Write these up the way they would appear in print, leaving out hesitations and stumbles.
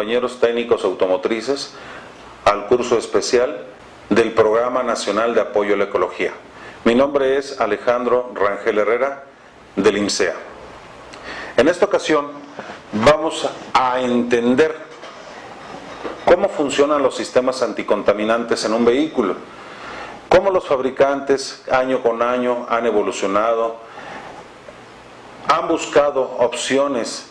compañeros técnicos automotrices al curso especial del Programa Nacional de Apoyo a la Ecología. Mi nombre es Alejandro Rangel Herrera, del IMSEA. En esta ocasión vamos a entender cómo funcionan los sistemas anticontaminantes en un vehículo, cómo los fabricantes año con año han evolucionado, han buscado opciones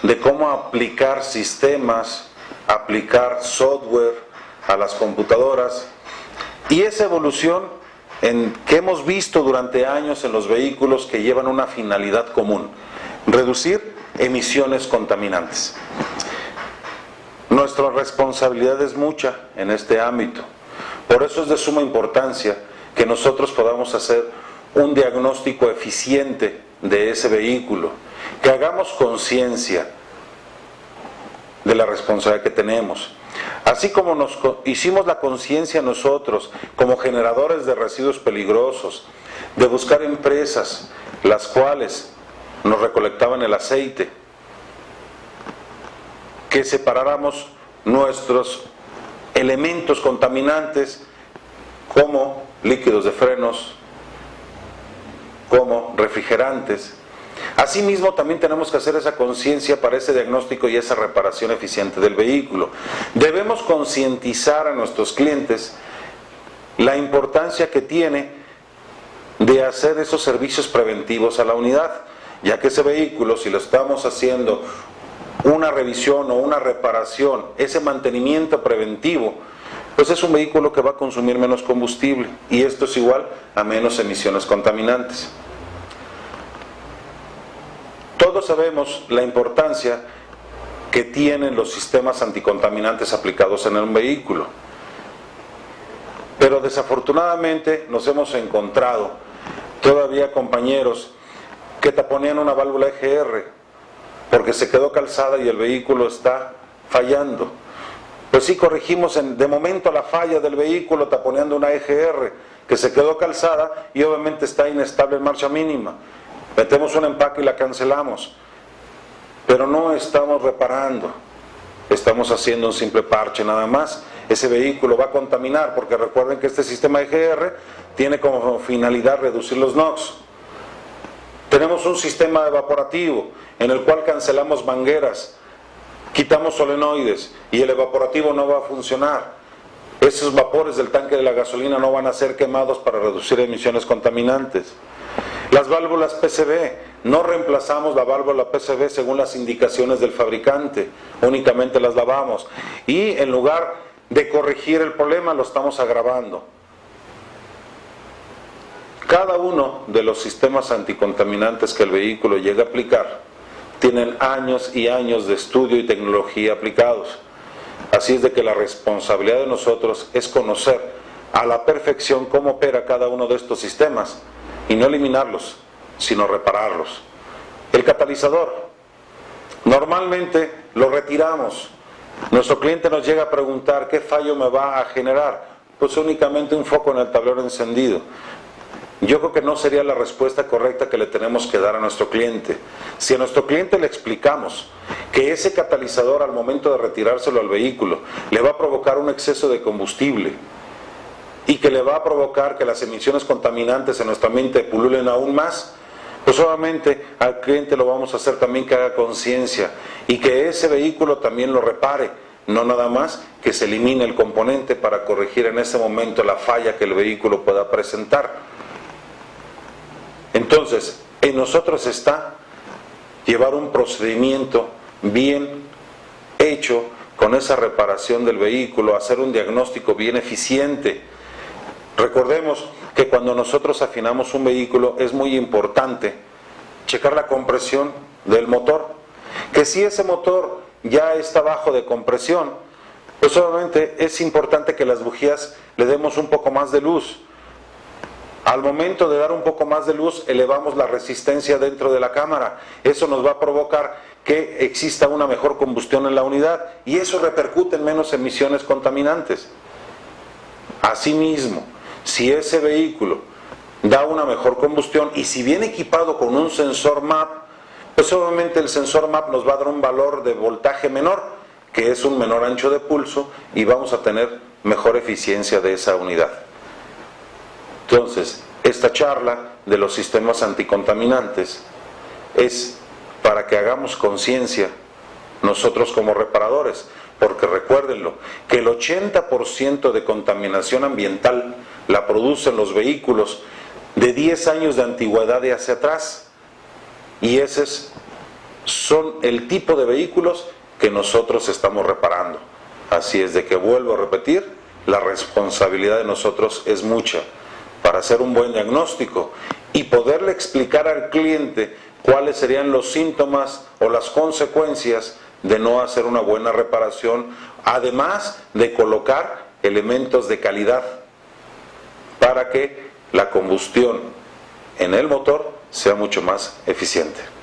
de cómo aplicar sistemas, aplicar software a las computadoras, y esa evolución que hemos visto durante años en los vehículos que llevan una finalidad común: reducir emisiones contaminantes. Nuestra responsabilidad es mucha en este ámbito. Por eso es de suma importancia que nosotros podamos hacer un diagnóstico eficiente de ese vehículo, que hagamos conciencia de la responsabilidad que tenemos. Así como nos hicimos la conciencia nosotros, como generadores de residuos peligrosos, de buscar empresas las cuales nos recolectaban el aceite, que separáramos nuestros elementos contaminantes como líquidos de frenos, como refrigerantes. Asimismo, también tenemos que hacer esa conciencia para ese diagnóstico y esa reparación eficiente del vehículo. Debemos concientizar a nuestros clientes la importancia que tiene de hacer esos servicios preventivos a la unidad, ya que ese vehículo, si lo estamos haciendo una revisión o una reparación, ese mantenimiento preventivo, pues es un vehículo que va a consumir menos combustible, y esto es igual a menos emisiones contaminantes. Todos sabemos la importancia que tienen los sistemas anticontaminantes aplicados en un vehículo, pero desafortunadamente nos hemos encontrado todavía compañeros que taponean una válvula EGR porque se quedó calzada y el vehículo está fallando. Pues sí, corregimos de momento la falla del vehículo taponeando una EGR que se quedó calzada y obviamente está inestable en marcha mínima. Metemos un empaque y la cancelamos, pero no estamos reparando, estamos haciendo un simple parche nada más. Ese vehículo va a contaminar, porque recuerden que este sistema EGR tiene como finalidad reducir los NOx. Tenemos un sistema evaporativo en el cual cancelamos mangueras, quitamos solenoides y el evaporativo no va a funcionar. Esos vapores del tanque de la gasolina no van a ser quemados para reducir emisiones contaminantes. Las válvulas PCV, no reemplazamos la válvula PCV según las indicaciones del fabricante, únicamente las lavamos, y en lugar de corregir el problema lo estamos agravando. Cada uno de los sistemas anticontaminantes que el vehículo llega a aplicar tienen años y años de estudio y tecnología aplicados. Así es de que la responsabilidad de nosotros es conocer a la perfección cómo opera cada uno de estos sistemas y no eliminarlos, sino repararlos. El catalizador, normalmente lo retiramos. Nuestro cliente nos llega a preguntar qué fallo me va a generar. Pues únicamente un foco en el tablero encendido. Yo creo que no sería la respuesta correcta que le tenemos que dar a nuestro cliente. Si a nuestro cliente le explicamos que ese catalizador al momento de retirárselo al vehículo le va a provocar un exceso de combustible y que le va a provocar que las emisiones contaminantes en nuestra mente pululen aún más, pues obviamente al cliente lo vamos a hacer también que haga conciencia y que ese vehículo también lo repare, no nada más que se elimine el componente para corregir en ese momento la falla que el vehículo pueda presentar. Entonces, en nosotros está llevar un procedimiento bien hecho con esa reparación del vehículo, hacer un diagnóstico bien eficiente. Recordemos que cuando nosotros afinamos un vehículo es muy importante checar la compresión del motor, que si ese motor ya está bajo de compresión, pues obviamente es importante que las bujías le demos un poco más de luz. Al momento de dar un poco más de luz, elevamos la resistencia dentro de la cámara. Eso nos va a provocar que exista una mejor combustión en la unidad y eso repercute en menos emisiones contaminantes. Asimismo, si ese vehículo da una mejor combustión y si viene equipado con un sensor MAP, pues obviamente el sensor MAP nos va a dar un valor de voltaje menor, que es un menor ancho de pulso y vamos a tener mejor eficiencia de esa unidad. Entonces, esta charla de los sistemas anticontaminantes es para que hagamos conciencia nosotros como reparadores, porque recuérdenlo, que el 80% de contaminación ambiental la producen los vehículos de 10 años de antigüedad y hacia atrás, y esos son el tipo de vehículos que nosotros estamos reparando. Así es de que, vuelvo a repetir, la responsabilidad de nosotros es mucha para hacer un buen diagnóstico y poderle explicar al cliente cuáles serían los síntomas o las consecuencias de no hacer una buena reparación, además de colocar elementos de calidad para que la combustión en el motor sea mucho más eficiente.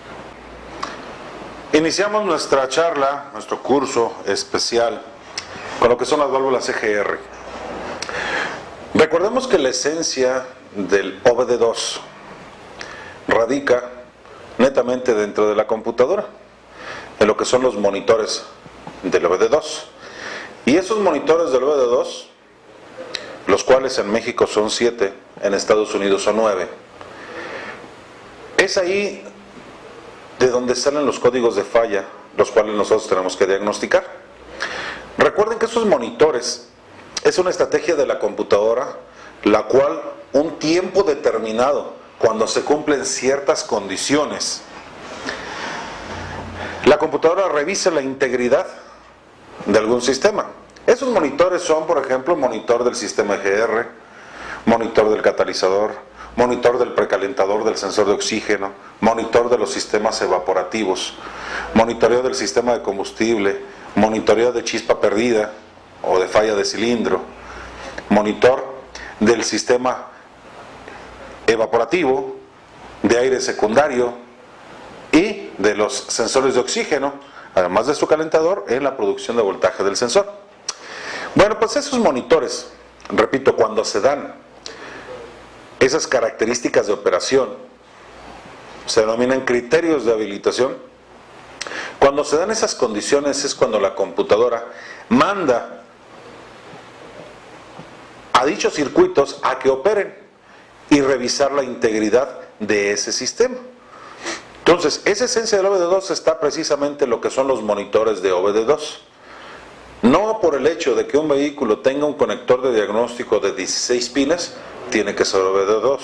Iniciamos nuestra charla, nuestro curso especial, con lo que son las válvulas EGR. Recordemos que la esencia del OBD2 radica netamente dentro de la computadora, en lo que son los monitores del OBD2. Y esos monitores del OBD2, los cuales en México son 7, en Estados Unidos son 9, es ahí de donde salen los códigos de falla, los cuales nosotros tenemos que diagnosticar. Recuerden que esos monitores es una estrategia de la computadora, la cual un tiempo determinado, cuando se cumplen ciertas condiciones, la computadora revisa la integridad de algún sistema. Esos monitores son, por ejemplo, monitor del sistema EGR, monitor del catalizador, monitor del precalentador del sensor de oxígeno, monitor de los sistemas evaporativos, monitoreo del sistema de combustible, monitoreo de chispa perdida o de falla de cilindro, monitor del sistema evaporativo, de aire secundario y de los sensores de oxígeno, además de su calentador, en la producción de voltaje del sensor. Bueno, pues esos monitores, repito, cuando se dan esas características de operación, se denominan criterios de habilitación. Cuando se dan esas condiciones es cuando la computadora manda a dichos circuitos a que operen y revisar la integridad de ese sistema. Entonces, esa esencia del OBD2 está precisamente en lo que son los monitores de OBD2. No por el hecho de que un vehículo tenga un conector de diagnóstico de 16 pines, tiene que ser OBD2.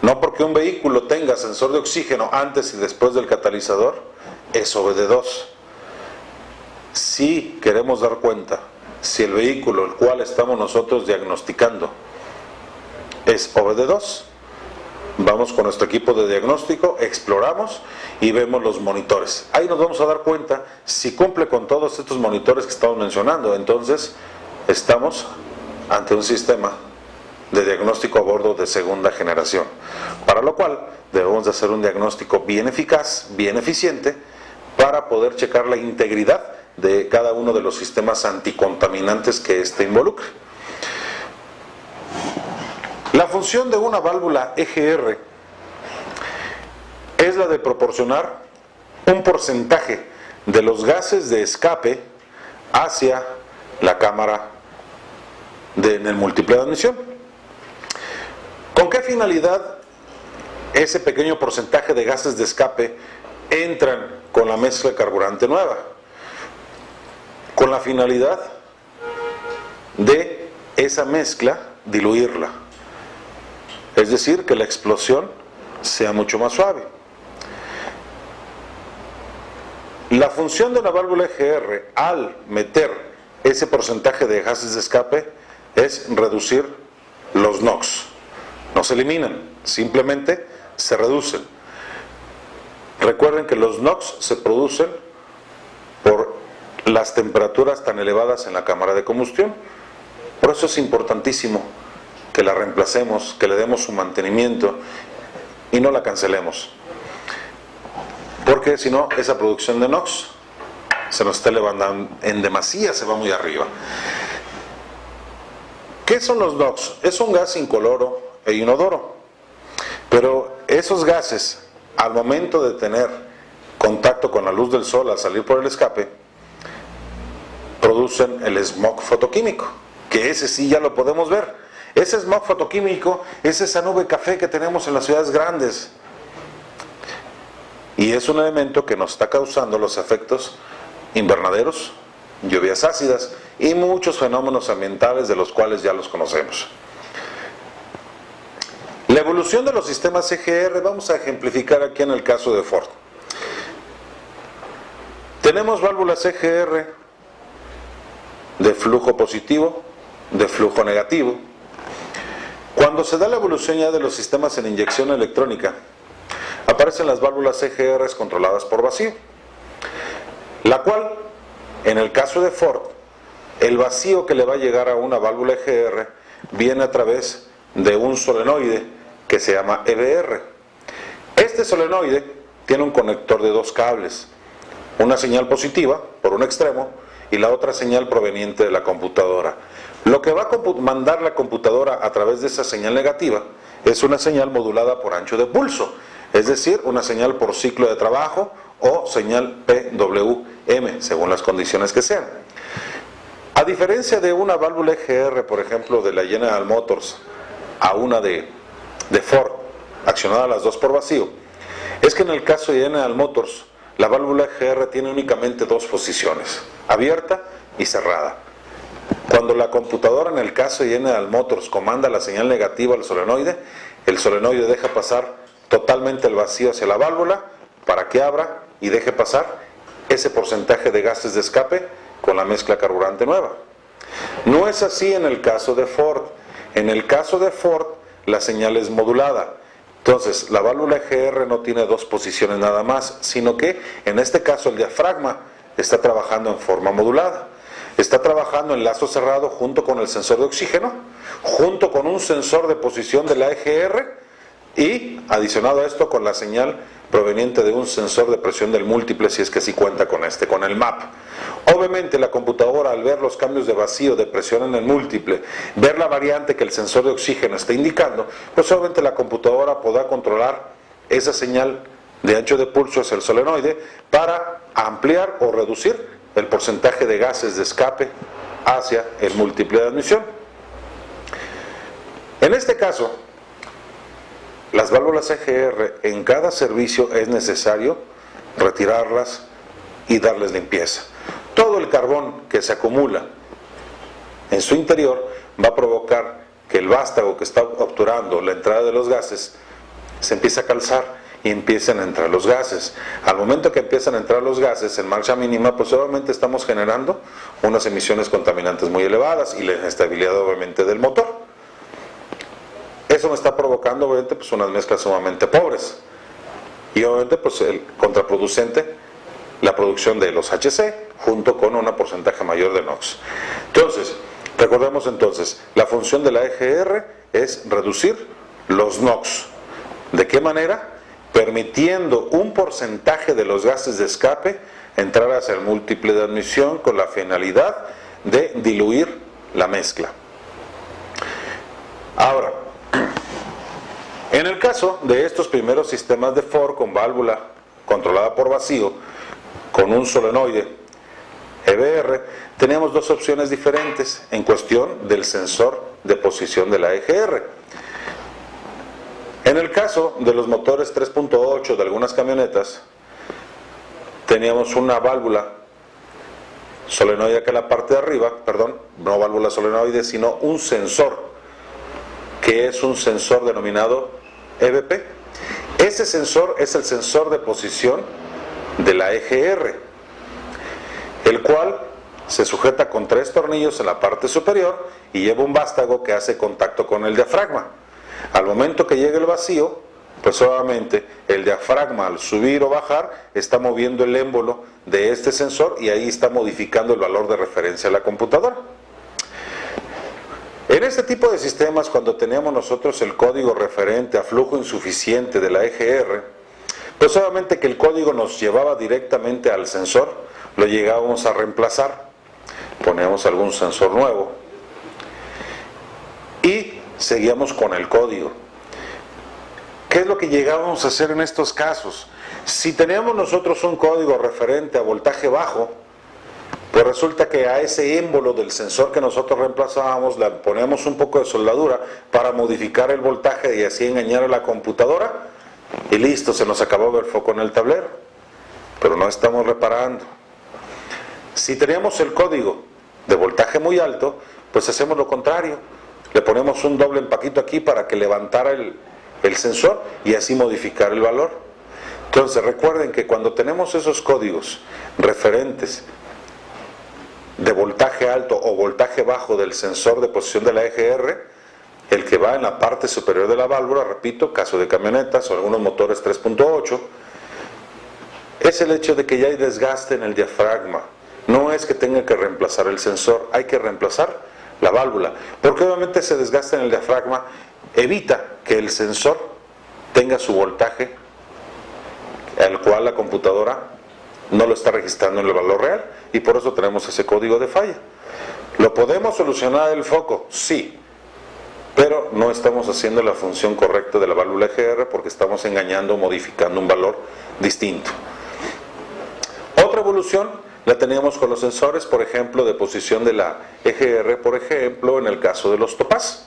No porque un vehículo tenga sensor de oxígeno antes y después del catalizador, es OBD2. Si queremos dar cuenta si el vehículo el cual estamos nosotros diagnosticando es OBD2, vamos con nuestro equipo de diagnóstico, exploramos y vemos los monitores. Ahí nos vamos a dar cuenta si cumple con todos estos monitores que estamos mencionando. Entonces, estamos ante un sistema de diagnóstico a bordo de segunda generación, para lo cual debemos de hacer un diagnóstico bien eficaz, bien eficiente, para poder checar la integridad de cada uno de los sistemas anticontaminantes que éste involucre. La función de una válvula EGR es la de proporcionar un porcentaje de los gases de escape hacia la cámara en el múltiple de admisión. ¿Con qué finalidad ese pequeño porcentaje de gases de escape entran con la mezcla de carburante nueva? Con la finalidad de esa mezcla diluirla, es decir, que la explosión sea mucho más suave. La función de una válvula EGR al meter ese porcentaje de gases de escape es reducir los NOx. No se eliminan, simplemente se reducen. Recuerden que los NOx se producen por las temperaturas tan elevadas en la cámara de combustión. Por eso es importantísimo que la reemplacemos, que le demos su mantenimiento y no la cancelemos, porque si no, esa producción de NOx se nos está elevando en demasía, se va muy arriba. ¿Qué son los NOx? Es un gas incoloro e inodoro, pero esos gases, al momento de tener contacto con la luz del sol al salir por el escape, producen el smog fotoquímico, que ese sí ya lo podemos ver. Ese smog fotoquímico es esa nube café que tenemos en las ciudades grandes. Y es un elemento que nos está causando los efectos invernaderos, lluvias ácidas y muchos fenómenos ambientales de los cuales ya los conocemos. La evolución de los sistemas EGR vamos a ejemplificar aquí en el caso de Ford. Tenemos válvulas EGR de flujo positivo, de flujo negativo. Cuando se da la evolución ya de los sistemas en inyección electrónica, aparecen las válvulas EGR controladas por vacío, la cual, en el caso de Ford, el vacío que le va a llegar a una válvula EGR viene a través de un solenoide que se llama EBR. Este solenoide tiene un conector de dos cables, una señal positiva por un extremo y la otra señal proveniente de la computadora. Lo que va a mandar la computadora a través de esa señal negativa es una señal modulada por ancho de pulso, es decir, una señal por ciclo de trabajo o señal PWM, según las condiciones que sean. A diferencia de una válvula EGR, por ejemplo, de la General Motors a una de Ford, accionada las dos por vacío, es que en el caso de General Motors, la válvula EGR tiene únicamente dos posiciones, abierta y cerrada. Cuando la computadora, en el caso de General Motors, comanda la señal negativa al solenoide, el solenoide deja pasar totalmente el vacío hacia la válvula para que abra y deje pasar ese porcentaje de gases de escape con la mezcla carburante nueva. No es así en el caso de Ford. En el caso de Ford, la señal es modulada. Entonces, la válvula EGR no tiene dos posiciones nada más, sino que en este caso el diafragma está trabajando en forma modulada. Está trabajando en lazo cerrado junto con el sensor de oxígeno, junto con un sensor de posición de la EGR y adicionado a esto con la señal proveniente de un sensor de presión del múltiple, si es que sí cuenta con con el MAP. Obviamente la computadora, al ver los cambios de vacío, de presión en el múltiple, ver la variante que el sensor de oxígeno está indicando, pues obviamente la computadora podrá controlar esa señal de ancho de pulso hacia el solenoide para ampliar o reducir el porcentaje de gases de escape hacia el múltiple de admisión. En este caso, las válvulas EGR en cada servicio es necesario retirarlas y darles limpieza. Todo el carbón que se acumula en su interior va a provocar que el vástago que está obturando la entrada de los gases se empiece a calzar y empiecen a entrar los gases. Al momento que empiezan a entrar los gases en marcha mínima, pues obviamente estamos generando unas emisiones contaminantes muy elevadas y la inestabilidad obviamente del motor. Eso me está provocando obviamente pues unas mezclas sumamente pobres y obviamente pues el contraproducente, la producción de los HC junto con un porcentaje mayor de NOx. Entonces, recordemos entonces, la función de la EGR es reducir los NOx. ¿De qué manera? Permitiendo un porcentaje de los gases de escape entrar hacia el múltiple de admisión con la finalidad de diluir la mezcla. Ahora, en el caso de estos primeros sistemas de Ford con válvula controlada por vacío, con un solenoide EBR, teníamos dos opciones diferentes en cuestión del sensor de posición de la EGR. En el caso de los motores 3.8 de algunas camionetas, teníamos una válvula solenoide acá en la parte de arriba, perdón, no válvula solenoide, sino un sensor, que es un sensor denominado EBP. Ese sensor es el sensor de posición de la EGR, el cual se sujeta con 3 tornillos en la parte superior y lleva un vástago que hace contacto con el diafragma. Al momento que llegue el vacío, pues obviamente el diafragma al subir o bajar está moviendo el émbolo de este sensor y ahí está modificando el valor de referencia de la computadora. En este tipo de sistemas, cuando teníamos nosotros el código referente a flujo insuficiente de la EGR, pues obviamente que el código nos llevaba directamente al sensor, lo llegábamos a reemplazar, poníamos algún sensor nuevo y seguíamos con el código. ¿Qué es lo que llegábamos a hacer en estos casos? Si teníamos nosotros un código referente a voltaje bajo, Pues resulta que a ese émbolo del sensor que nosotros reemplazábamos le ponemos un poco de soldadura para modificar el voltaje y así engañar a la computadora y listo, se nos acabó el foco en el tablero, pero no estamos reparando. Si teníamos el código de voltaje muy alto, pues hacemos lo contrario, le ponemos un doble empaquito aquí para que levantara el sensor y así modificar el valor. Entonces recuerden que cuando tenemos esos códigos referentes de voltaje alto o voltaje bajo del sensor de posición de la EGR, el que va en la parte superior de la válvula, repito, caso de camionetas o algunos motores 3.8, es el hecho de que ya hay desgaste en el diafragma. No es que tenga que reemplazar el sensor, hay que reemplazar la válvula, porque obviamente ese desgaste en el diafragma evita que el sensor tenga su voltaje al cual la computadora no lo está registrando en el valor real, y por eso tenemos ese código de falla. ¿Lo podemos solucionar el foco? Sí, pero no estamos haciendo la función correcta de la válvula EGR porque estamos engañando, modificando un valor distinto. Otra evolución la teníamos con los sensores, por ejemplo, de posición de la EGR, por ejemplo, en el caso de los topaz.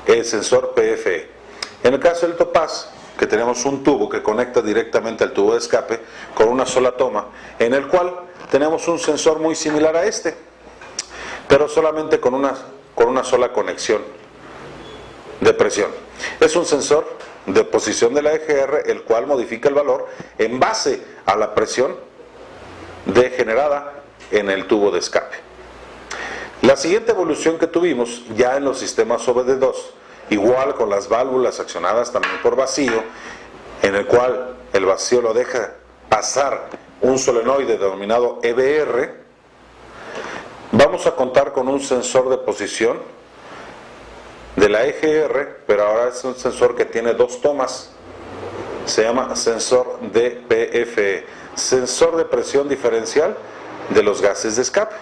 El sensor PFE. En el caso del topaz, que tenemos un tubo que conecta directamente al tubo de escape con una sola toma, en el cual tenemos un sensor muy similar a este, pero solamente con una sola conexión de presión. Es un sensor de posición de la EGR, el cual modifica el valor en base a la presión generada en el tubo de escape. La siguiente evolución que tuvimos ya en los sistemas OBD2, igual con las válvulas accionadas también por vacío, en el cual el vacío lo deja pasar un solenoide denominado EBR, vamos a contar con un sensor de posición de la EGR, pero ahora es un sensor que tiene dos tomas, se llama sensor DPFE, sensor de presión diferencial de los gases de escape.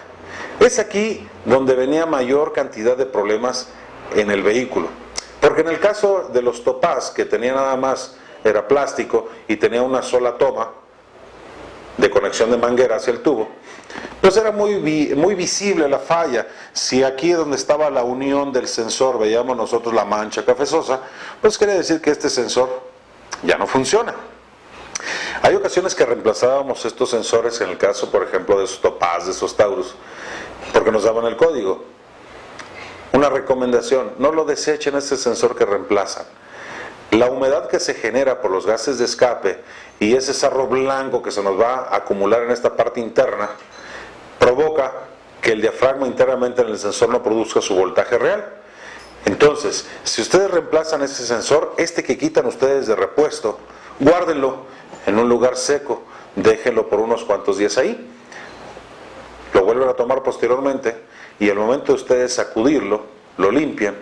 Es aquí donde venía mayor cantidad de problemas en el vehículo, porque en el caso de los topaz, que tenía nada más, era plástico y tenía una sola toma de conexión de manguera hacia el tubo, pues era muy visible la falla. Si aquí donde estaba la unión del sensor veíamos nosotros la mancha cafezosa, pues quiere decir que este sensor ya no funciona. Hay ocasiones que reemplazábamos estos sensores, en el caso por ejemplo de esos topaz, de esos taurus, porque nos daban el código. Una recomendación: no lo desechen este sensor que reemplazan. La humedad que se genera por los gases de escape y ese sarro blanco que se nos va a acumular en esta parte interna provoca que el diafragma internamente en el sensor no produzca su voltaje real. Entonces, si ustedes reemplazan ese sensor, este que quitan ustedes de repuesto, guárdenlo en un lugar seco, déjenlo por unos cuantos días ahí, lo vuelven a tomar posteriormente y al momento de ustedes sacudirlo, lo limpian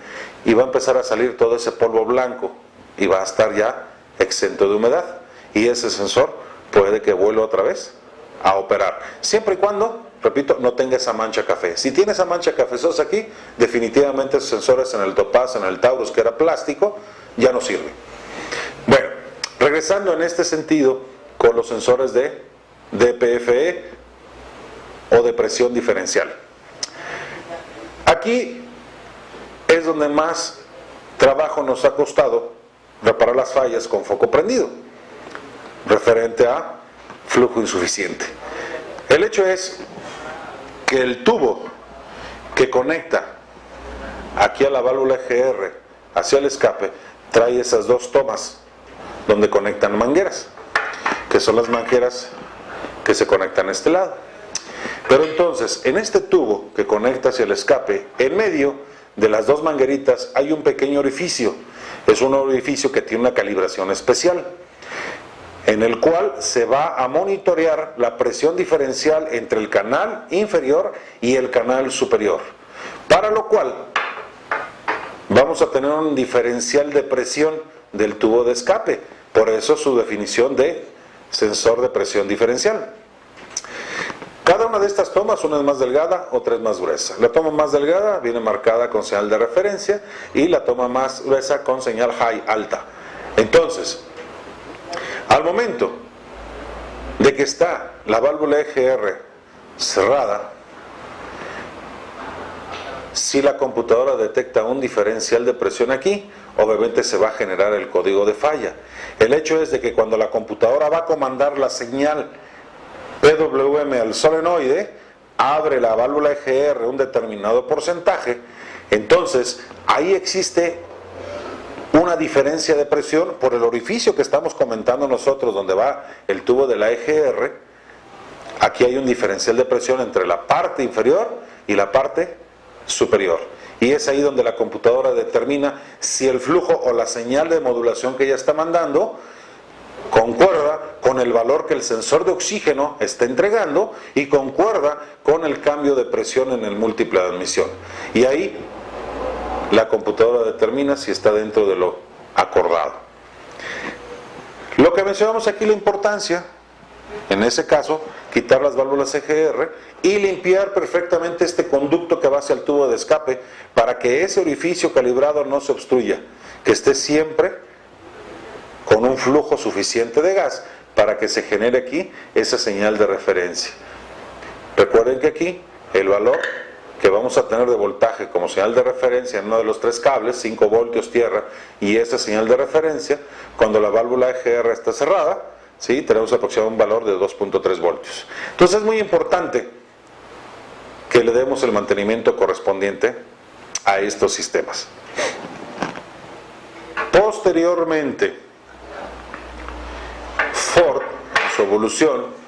y va a empezar a salir todo ese polvo blanco y va a estar ya exento de humedad, y ese sensor puede que vuelva otra vez a operar, siempre y cuando, repito, no tenga esa mancha café. Si tiene esa mancha cafezosa aquí, definitivamente esos sensores en el topaz, en el taurus, que era plástico, ya no sirven. Bueno, regresando en este sentido con los sensores de DPFE o de presión diferencial. Aquí es donde más trabajo nos ha costado reparar las fallas con foco prendido, referente a flujo insuficiente. El hecho es que el tubo que conecta aquí a la válvula EGR hacia el escape trae esas dos tomas donde conectan mangueras, que son las mangueras que se conectan a este lado. Pero entonces, en este tubo que conecta hacia el escape, en medio de las dos mangueritas hay un pequeño orificio. Es un orificio que tiene una calibración especial, en el cual se va a monitorear la presión diferencial entre el canal inferior y el canal superior, para lo cual vamos a tener un diferencial de presión del tubo de escape, por eso su definición de sensor de presión diferencial. Cada una de estas tomas, una es más delgada, otra es más gruesa. La toma más delgada viene marcada con señal de referencia y la toma más gruesa con señal high, alta. Entonces, al momento de que está la válvula EGR cerrada, si la computadora detecta un diferencial de presión aquí, obviamente se va a generar el código de falla. El hecho es de que cuando la computadora va a comandar la señal PWM al solenoide, abre la válvula EGR un determinado porcentaje, entonces ahí existe una diferencia de presión por el orificio que estamos comentando nosotros, donde va el tubo de la EGR. Aquí hay un diferencial de presión entre la parte inferior y la parte superior, y es ahí donde la computadora determina si el flujo o la señal de modulación que ella está mandando concuerda con el valor que el sensor de oxígeno está entregando y concuerda con el cambio de presión en el múltiple de admisión, y ahí la computadora determina si está dentro de lo acordado. Lo que mencionamos aquí, la importancia, en ese caso, quitar las válvulas EGR y limpiar perfectamente este conducto que va hacia el tubo de escape para que ese orificio calibrado no se obstruya, que esté siempre con un flujo suficiente de gas para que se genere aquí esa señal de referencia. Recuerden que aquí el valor que vamos a tener de voltaje como señal de referencia en uno de los tres cables, 5 voltios tierra, y esa señal de referencia, cuando la válvula EGR está cerrada, ¿sí?, tenemos aproximadamente un valor de 2.3 voltios. Entonces es muy importante que le demos el mantenimiento correspondiente a estos sistemas. Posteriormente, Ford, en su evolución,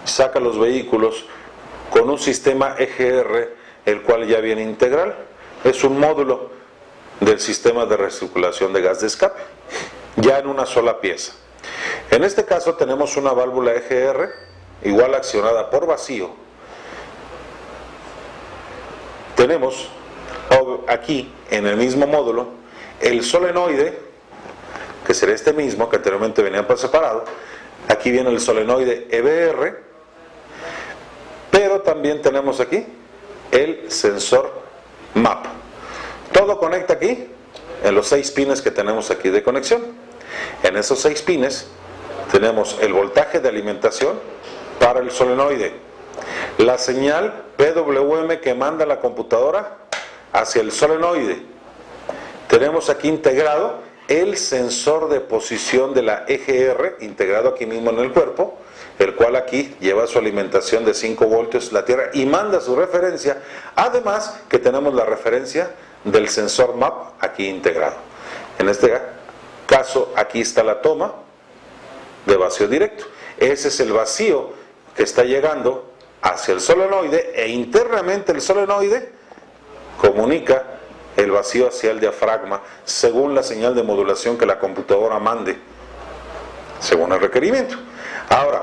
saca los vehículos con un sistema EGR, el cual ya viene integral. Es un módulo del sistema de recirculación de gas de escape, ya en una sola pieza. En este caso tenemos una válvula EGR, igual accionada por vacío. Tenemos aquí, en el mismo módulo, el solenoide, que será este mismo, que anteriormente venía por separado. Aquí viene el solenoide EBR, pero también tenemos aquí el sensor MAP. Todo conecta aquí en los 6 pines que tenemos aquí de conexión. En esos 6 pines tenemos el voltaje de alimentación para el solenoide, la señal PWM que manda la computadora hacia el solenoide. Tenemos aquí integrado el sensor de posición de la EGR, integrado aquí mismo en el cuerpo, el cual aquí lleva su alimentación de 5 voltios la tierra y manda su referencia. Además que tenemos la referencia del sensor MAP aquí integrado. En este caso aquí está la toma de vacío directo. Ese es el vacío que está llegando hacia el solenoide, e internamente el solenoide comunica el vacío hacia el diafragma según la señal de modulación que la computadora mande, según el requerimiento. Ahora,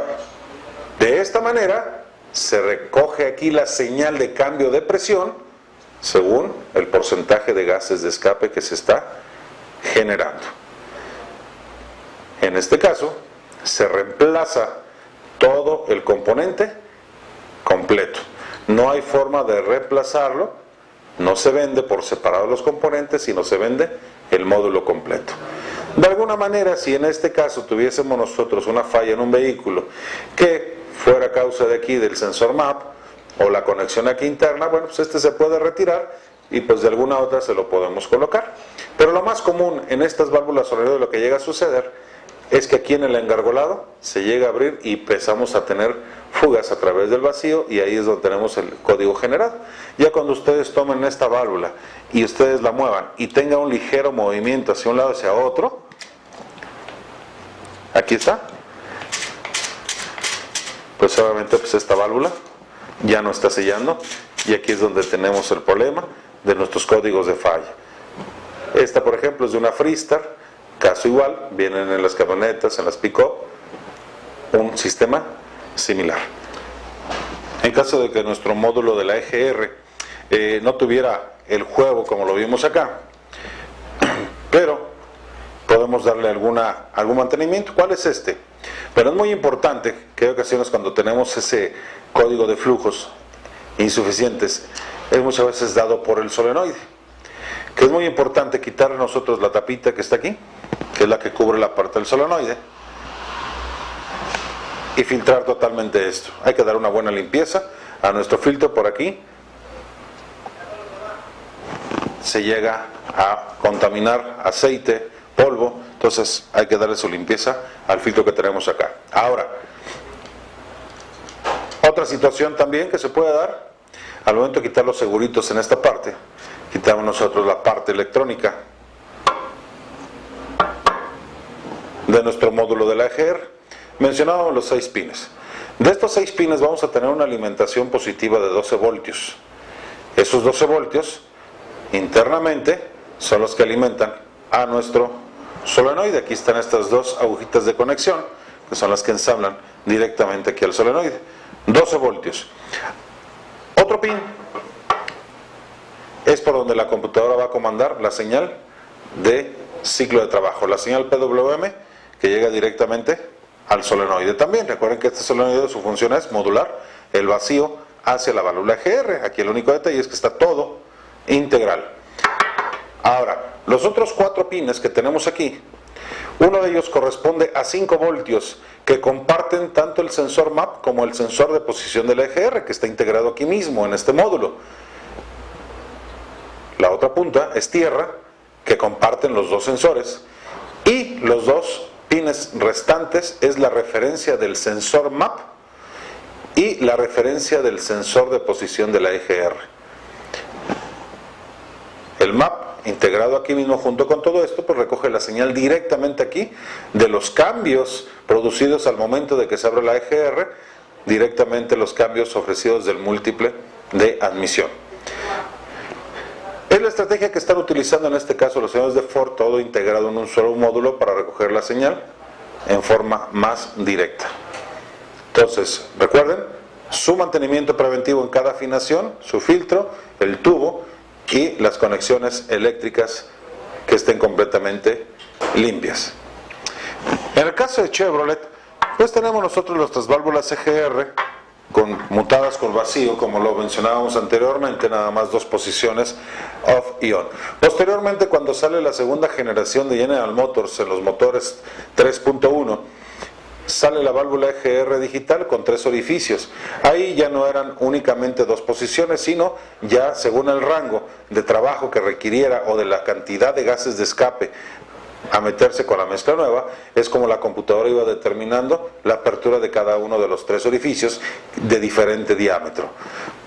de esta manera se recoge aquí la señal de cambio de presión según el porcentaje de gases de escape que se está generando. En este caso, se reemplaza todo el componente completo. No hay forma de reemplazarlo, no se vende por separado los componentes, sino se vende el módulo completo. De alguna manera, si en este caso tuviésemos nosotros una falla en un vehículo que fuera causa de aquí del sensor MAP o la conexión aquí interna, bueno, pues este se puede retirar y pues de alguna otra se lo podemos colocar. Pero lo más común en estas válvulas solenoide, lo que llega a suceder es que aquí en el engargolado se llega a abrir y empezamos a tener fugas a través del vacío, y ahí es donde tenemos el código generado. Ya cuando ustedes tomen esta válvula y ustedes la muevan y tenga un ligero movimiento hacia un lado hacia otro, aquí está, pues obviamente pues esta válvula ya no está sellando, y aquí es donde tenemos el problema de nuestros códigos de falla. Esta, por ejemplo, es de una Freestar, caso igual, vienen en las camionetas, en las pick-up, un sistema similar. En caso de que nuestro módulo de la EGR no tuviera el juego como lo vimos acá, pero podemos darle algún mantenimiento. ¿Cuál es este? Pero es muy importante que hay ocasiones cuando tenemos ese código de flujos insuficientes, es muchas veces dado por el solenoide, que es muy importante quitar nosotros la tapita que está aquí que es la que cubre la parte del solenoide, y filtrar totalmente esto. Hay que dar una buena limpieza a nuestro filtro. Por aquí se llega a contaminar aceite, polvo, entonces hay que darle su limpieza al filtro que tenemos acá. Ahora, otra situación también que se puede dar al momento de quitar los seguritos en esta parte. Quitamos nosotros la parte electrónica de nuestro módulo de la EGR. Mencionábamos los 6 pines. De estos 6 pines vamos a tener una alimentación positiva de 12 voltios. Esos 12 voltios internamente son los que alimentan a nuestro solenoide. Aquí están estas dos agujitas de conexión, que son las que ensamblan directamente aquí al solenoide. 12 voltios. Otro pin es por donde la computadora va a comandar la señal de ciclo de trabajo, la señal PWM, que llega directamente al solenoide también. Recuerden que este solenoide, su función es modular el vacío hacia la válvula EGR. Aquí el único detalle es que está todo integral. Ahora, los otros 4 pines que tenemos aquí, uno de ellos corresponde a 5 voltios que comparten tanto el sensor MAP como el sensor de posición de la EGR, que está integrado aquí mismo en este módulo. La otra punta es tierra, que comparten los dos sensores, y los 2 pines restantes es la referencia del sensor MAP y la referencia del sensor de posición de la EGR. El MAP, integrado aquí mismo junto con todo esto, pues recoge la señal directamente aquí de los cambios producidos al momento de que se abre la EGR, directamente los cambios ofrecidos del múltiple de admisión. Es la estrategia que están utilizando en este caso los señores de Ford, todo integrado en un solo módulo para recoger la señal en forma más directa. Entonces, recuerden, su mantenimiento preventivo en cada afinación, su filtro, el tubo y las conexiones eléctricas que estén completamente limpias. En el caso de Chevrolet, pues tenemos nosotros nuestras válvulas EGR mutadas con vacío, como lo mencionábamos anteriormente, nada más 2 posiciones off y on. Posteriormente, cuando sale la segunda generación de General Motors en los motores 3.1, sale la válvula EGR digital con 3 orificios. Ahí ya no eran únicamente 2 posiciones, sino ya según el rango de trabajo que requiriera o de la cantidad de gases de escape a meterse con la mezcla nueva, es como la computadora iba determinando la apertura de cada uno de los 3 orificios de diferente diámetro.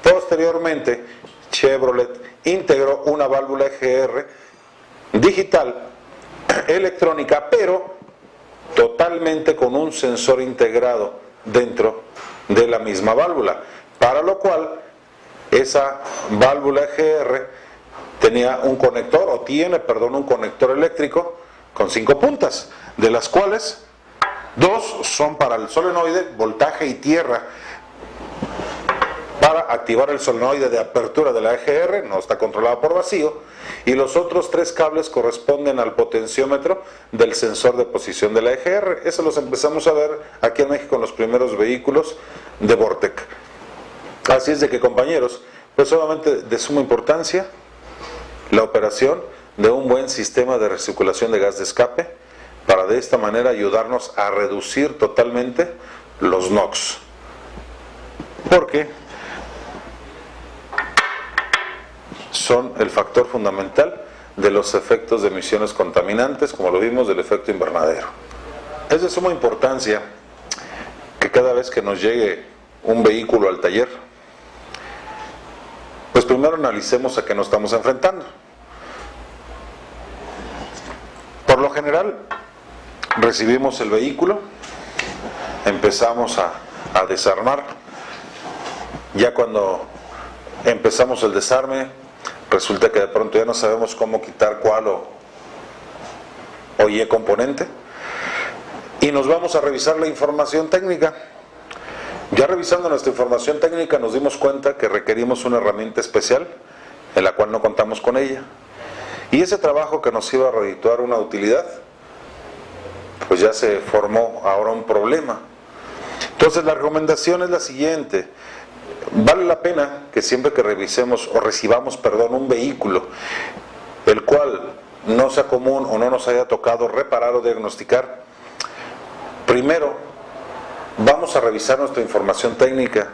Posteriormente, Chevrolet integró una válvula EGR digital electrónica, pero totalmente con un sensor integrado dentro de la misma válvula, para lo cual esa válvula EGR tenía un conector, o tiene, perdón, un conector eléctrico con 5 puntas, de las cuales 2 son para el solenoide, voltaje y tierra, para activar el solenoide de apertura de la EGR, no está controlado por vacío, y los otros 3 cables corresponden al potenciómetro del sensor de posición de la EGR. Eso los empezamos a ver aquí en México en los primeros vehículos de Vortec. Así es de que, compañeros, pues solamente de suma importancia la operación de un buen sistema de recirculación de gas de escape, para de esta manera ayudarnos a reducir totalmente los NOx. Porque son el factor fundamental de los efectos de emisiones contaminantes, como lo vimos del efecto invernadero. Es de suma importancia que cada vez que nos llegue un vehículo al taller, pues primero analicemos a qué nos estamos enfrentando. Por lo general, recibimos el vehículo, empezamos a desarmar. Ya cuando empezamos el desarme, resulta que de pronto ya no sabemos cómo quitar cuál o Y componente, y nos vamos a revisar la información técnica. Ya revisando nuestra información técnica nos dimos cuenta que requerimos una herramienta especial en la cual no contamos con ella, y ese trabajo que nos iba a redituar una utilidad, pues ya se formó ahora un problema. Entonces la recomendación es la siguiente: vale la pena que siempre que revisemos o recibamos, perdón, un vehículo el cual no sea común o no nos haya tocado reparar o diagnosticar, primero vamos a revisar nuestra información técnica.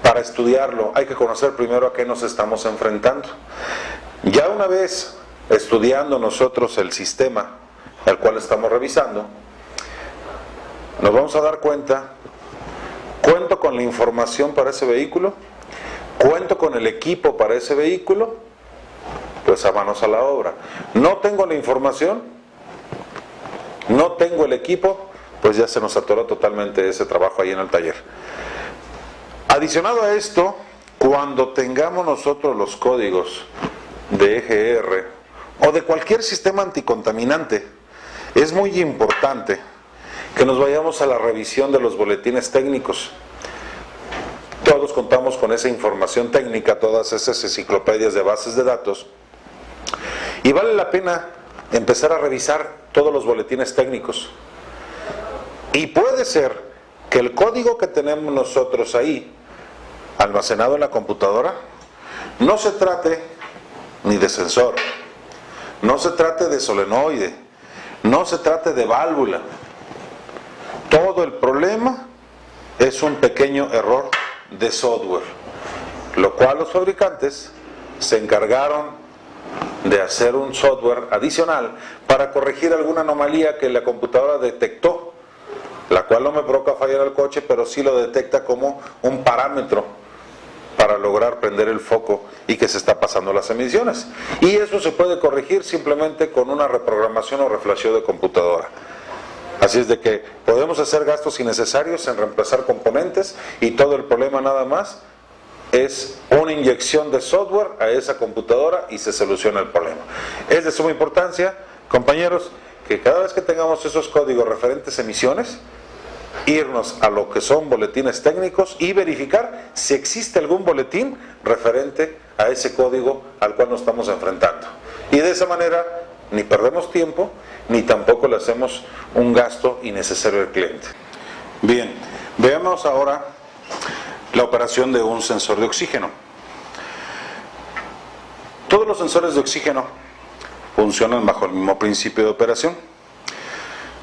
Para estudiarlo hay que conocer primero a qué nos estamos enfrentando. Ya una vez estudiando nosotros el sistema al cual estamos revisando, nos vamos a dar cuenta: ¿cuento con la información para ese vehículo? ¿Cuento con el equipo para ese vehículo? Pues a manos a la obra. ¿No tengo la información? ¿No tengo el equipo? Pues ya se nos atoró totalmente ese trabajo ahí en el taller. Adicionado a esto, cuando tengamos nosotros los códigos de EGR o de cualquier sistema anticontaminante, es muy importante que nos vayamos a la revisión de los boletines técnicos. Todos contamos con esa información técnica, todas esas enciclopedias de bases de datos, y vale la pena empezar a revisar todos los boletines técnicos. Y puede ser que el código que tenemos nosotros ahí almacenado en la computadora no se trate ni de sensor, no se trate de solenoide, no se trate de válvula. Todo el problema es un pequeño error de software, lo cual los fabricantes se encargaron de hacer un software adicional para corregir alguna anomalía que la computadora detectó, la cual no me provoca fallar al coche, pero sí lo detecta como un parámetro para lograr prender el foco y que se está pasando las emisiones. Y eso se puede corregir simplemente con una reprogramación o reflasheo de computadora. Así es de que podemos hacer gastos innecesarios en reemplazar componentes, y todo el problema nada más es una inyección de software a esa computadora y se soluciona el problema. Es de suma importancia, compañeros, que cada vez que tengamos esos códigos referentes a emisiones, irnos a lo que son boletines técnicos y verificar si existe algún boletín referente a ese código al cual nos estamos enfrentando. Y de esa manera ni perdemos tiempo, ni tampoco le hacemos un gasto innecesario al cliente. Bien, veamos ahora la operación de un sensor de oxígeno. Todos los sensores de oxígeno funcionan bajo el mismo principio de operación.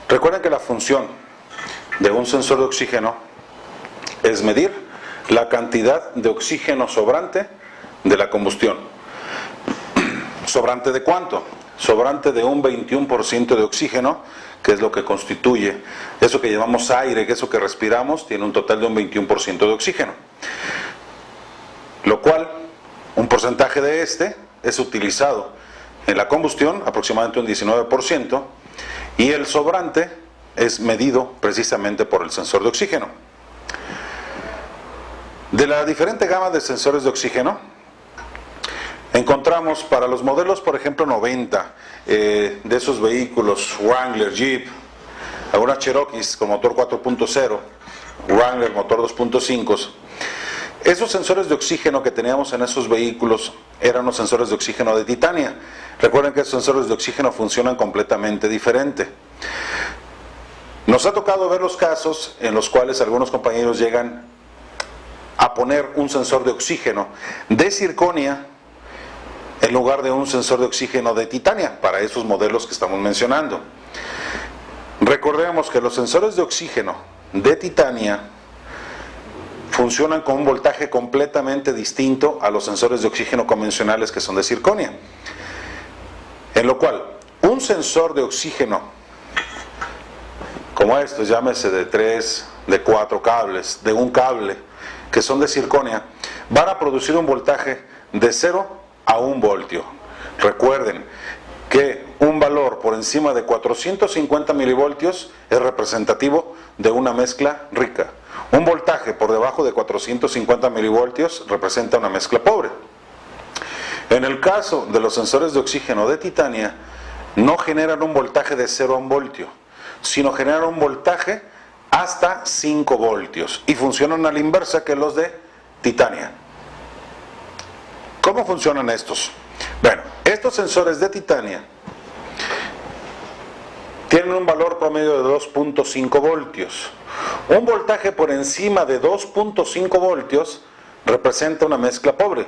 Recuerden que la función de un sensor de oxígeno es medir la cantidad de oxígeno sobrante de la combustión. ¿Sobrante de cuánto? Sobrante de un 21% de oxígeno, que es lo que constituye eso que llamamos aire, que eso que respiramos, tiene un total de un 21% de oxígeno. Lo cual, un porcentaje de este es utilizado en la combustión, aproximadamente un 19%, y el sobrante es medido precisamente por el sensor de oxígeno. De la diferente gama de sensores de oxígeno, encontramos para los modelos, por ejemplo, 90, de esos vehículos, Wrangler, Jeep, algunas Cherokees con motor 4.0, Wrangler motor 2.5, esos sensores de oxígeno que teníamos en esos vehículos eran los sensores de oxígeno de Titania. Recuerden que esos sensores de oxígeno funcionan completamente diferente. Nos ha tocado ver los casos en los cuales algunos compañeros llegan a poner un sensor de oxígeno de circonia en lugar de un sensor de oxígeno de Titania, para esos modelos que estamos mencionando. Recordemos que los sensores de oxígeno de Titania funcionan con un voltaje completamente distinto a los sensores de oxígeno convencionales que son de circonia. En lo cual, un sensor de oxígeno como estos, llámese de 3, de 4 cables, de un cable, que son de circonia, van a producir un voltaje de 0 a 1 voltio. Recuerden que un valor por encima de 450 milivoltios es representativo de una mezcla rica. Un voltaje por debajo de 450 milivoltios representa una mezcla pobre. En el caso de los sensores de oxígeno de Titania, no generan un voltaje de 0 a 1 voltio, sino generan un voltaje hasta 5 voltios y funcionan a la inversa que los de Titania. ¿Cómo funcionan estos? Bueno, estos sensores de Titania tienen un valor promedio de 2.5 voltios. Un voltaje por encima de 2.5 voltios representa una mezcla pobre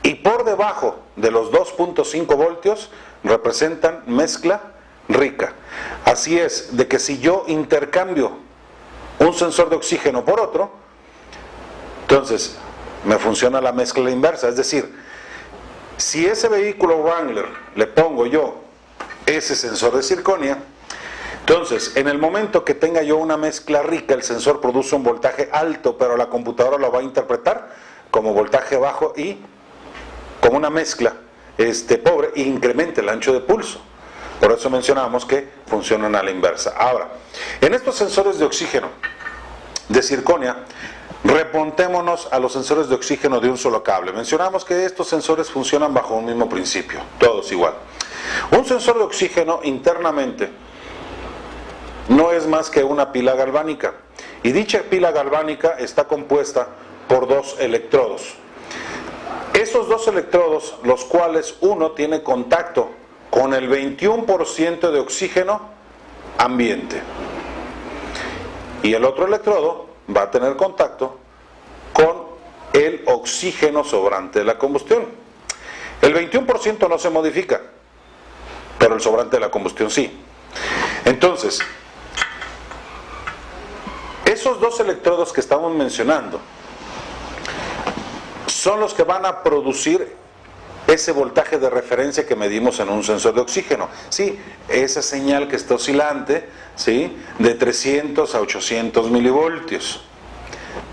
y por debajo de los 2.5 voltios representan mezcla rica. Así es, de que si yo intercambio un sensor de oxígeno por otro, entonces me funciona la mezcla inversa. Es decir, si ese vehículo Wrangler le pongo yo ese sensor de circonia, entonces en el momento que tenga yo una mezcla rica, el sensor produce un voltaje alto, pero la computadora lo va a interpretar como voltaje bajo y como una mezcla pobre, e incrementa el ancho de pulso. Por eso mencionamos que funcionan a la inversa. Ahora, en estos sensores de oxígeno de circonia, remontémonos a los sensores de oxígeno de un solo cable. Mencionamos que estos sensores funcionan bajo un mismo principio, todos igual. Un sensor de oxígeno internamente no es más que una pila galvánica, y dicha pila galvánica está compuesta por dos electrodos. Esos dos electrodos, los cuales uno tiene contacto con el 21% de oxígeno ambiente, y el otro electrodo va a tener contacto con el oxígeno sobrante de la combustión. El 21% no se modifica, pero el sobrante de la combustión sí. Entonces, esos dos electrodos que estamos mencionando son los que van a producir ese voltaje de referencia que medimos en un sensor de oxígeno. Sí, esa señal que está oscilante, ¿sí?, de 300 a 800 milivoltios.